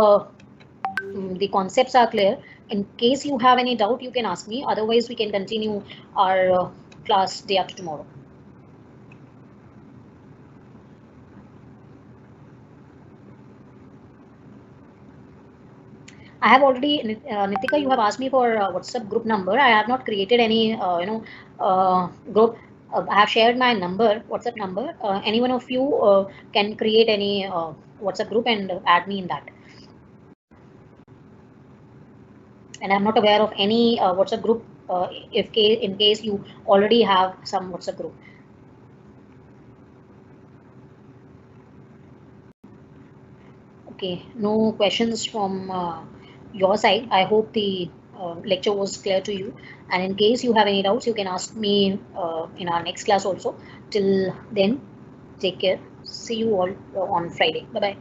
the concepts are clear. In case you have any doubt, you can ask me, otherwise we can continue our class day after tomorrow. I have already, Nitika, you have asked me for WhatsApp group number. I have not created any, group. I have shared my number, WhatsApp number. Any one of you can create any WhatsApp group and add me in that. and I'm not aware of any WhatsApp group. In case you already have some WhatsApp group. Okay, no questions from your side. I hope the lecture was clear to you. And in case you have any doubts, you can ask me in our next class also. Till then, take care. See you all on Friday. Bye bye.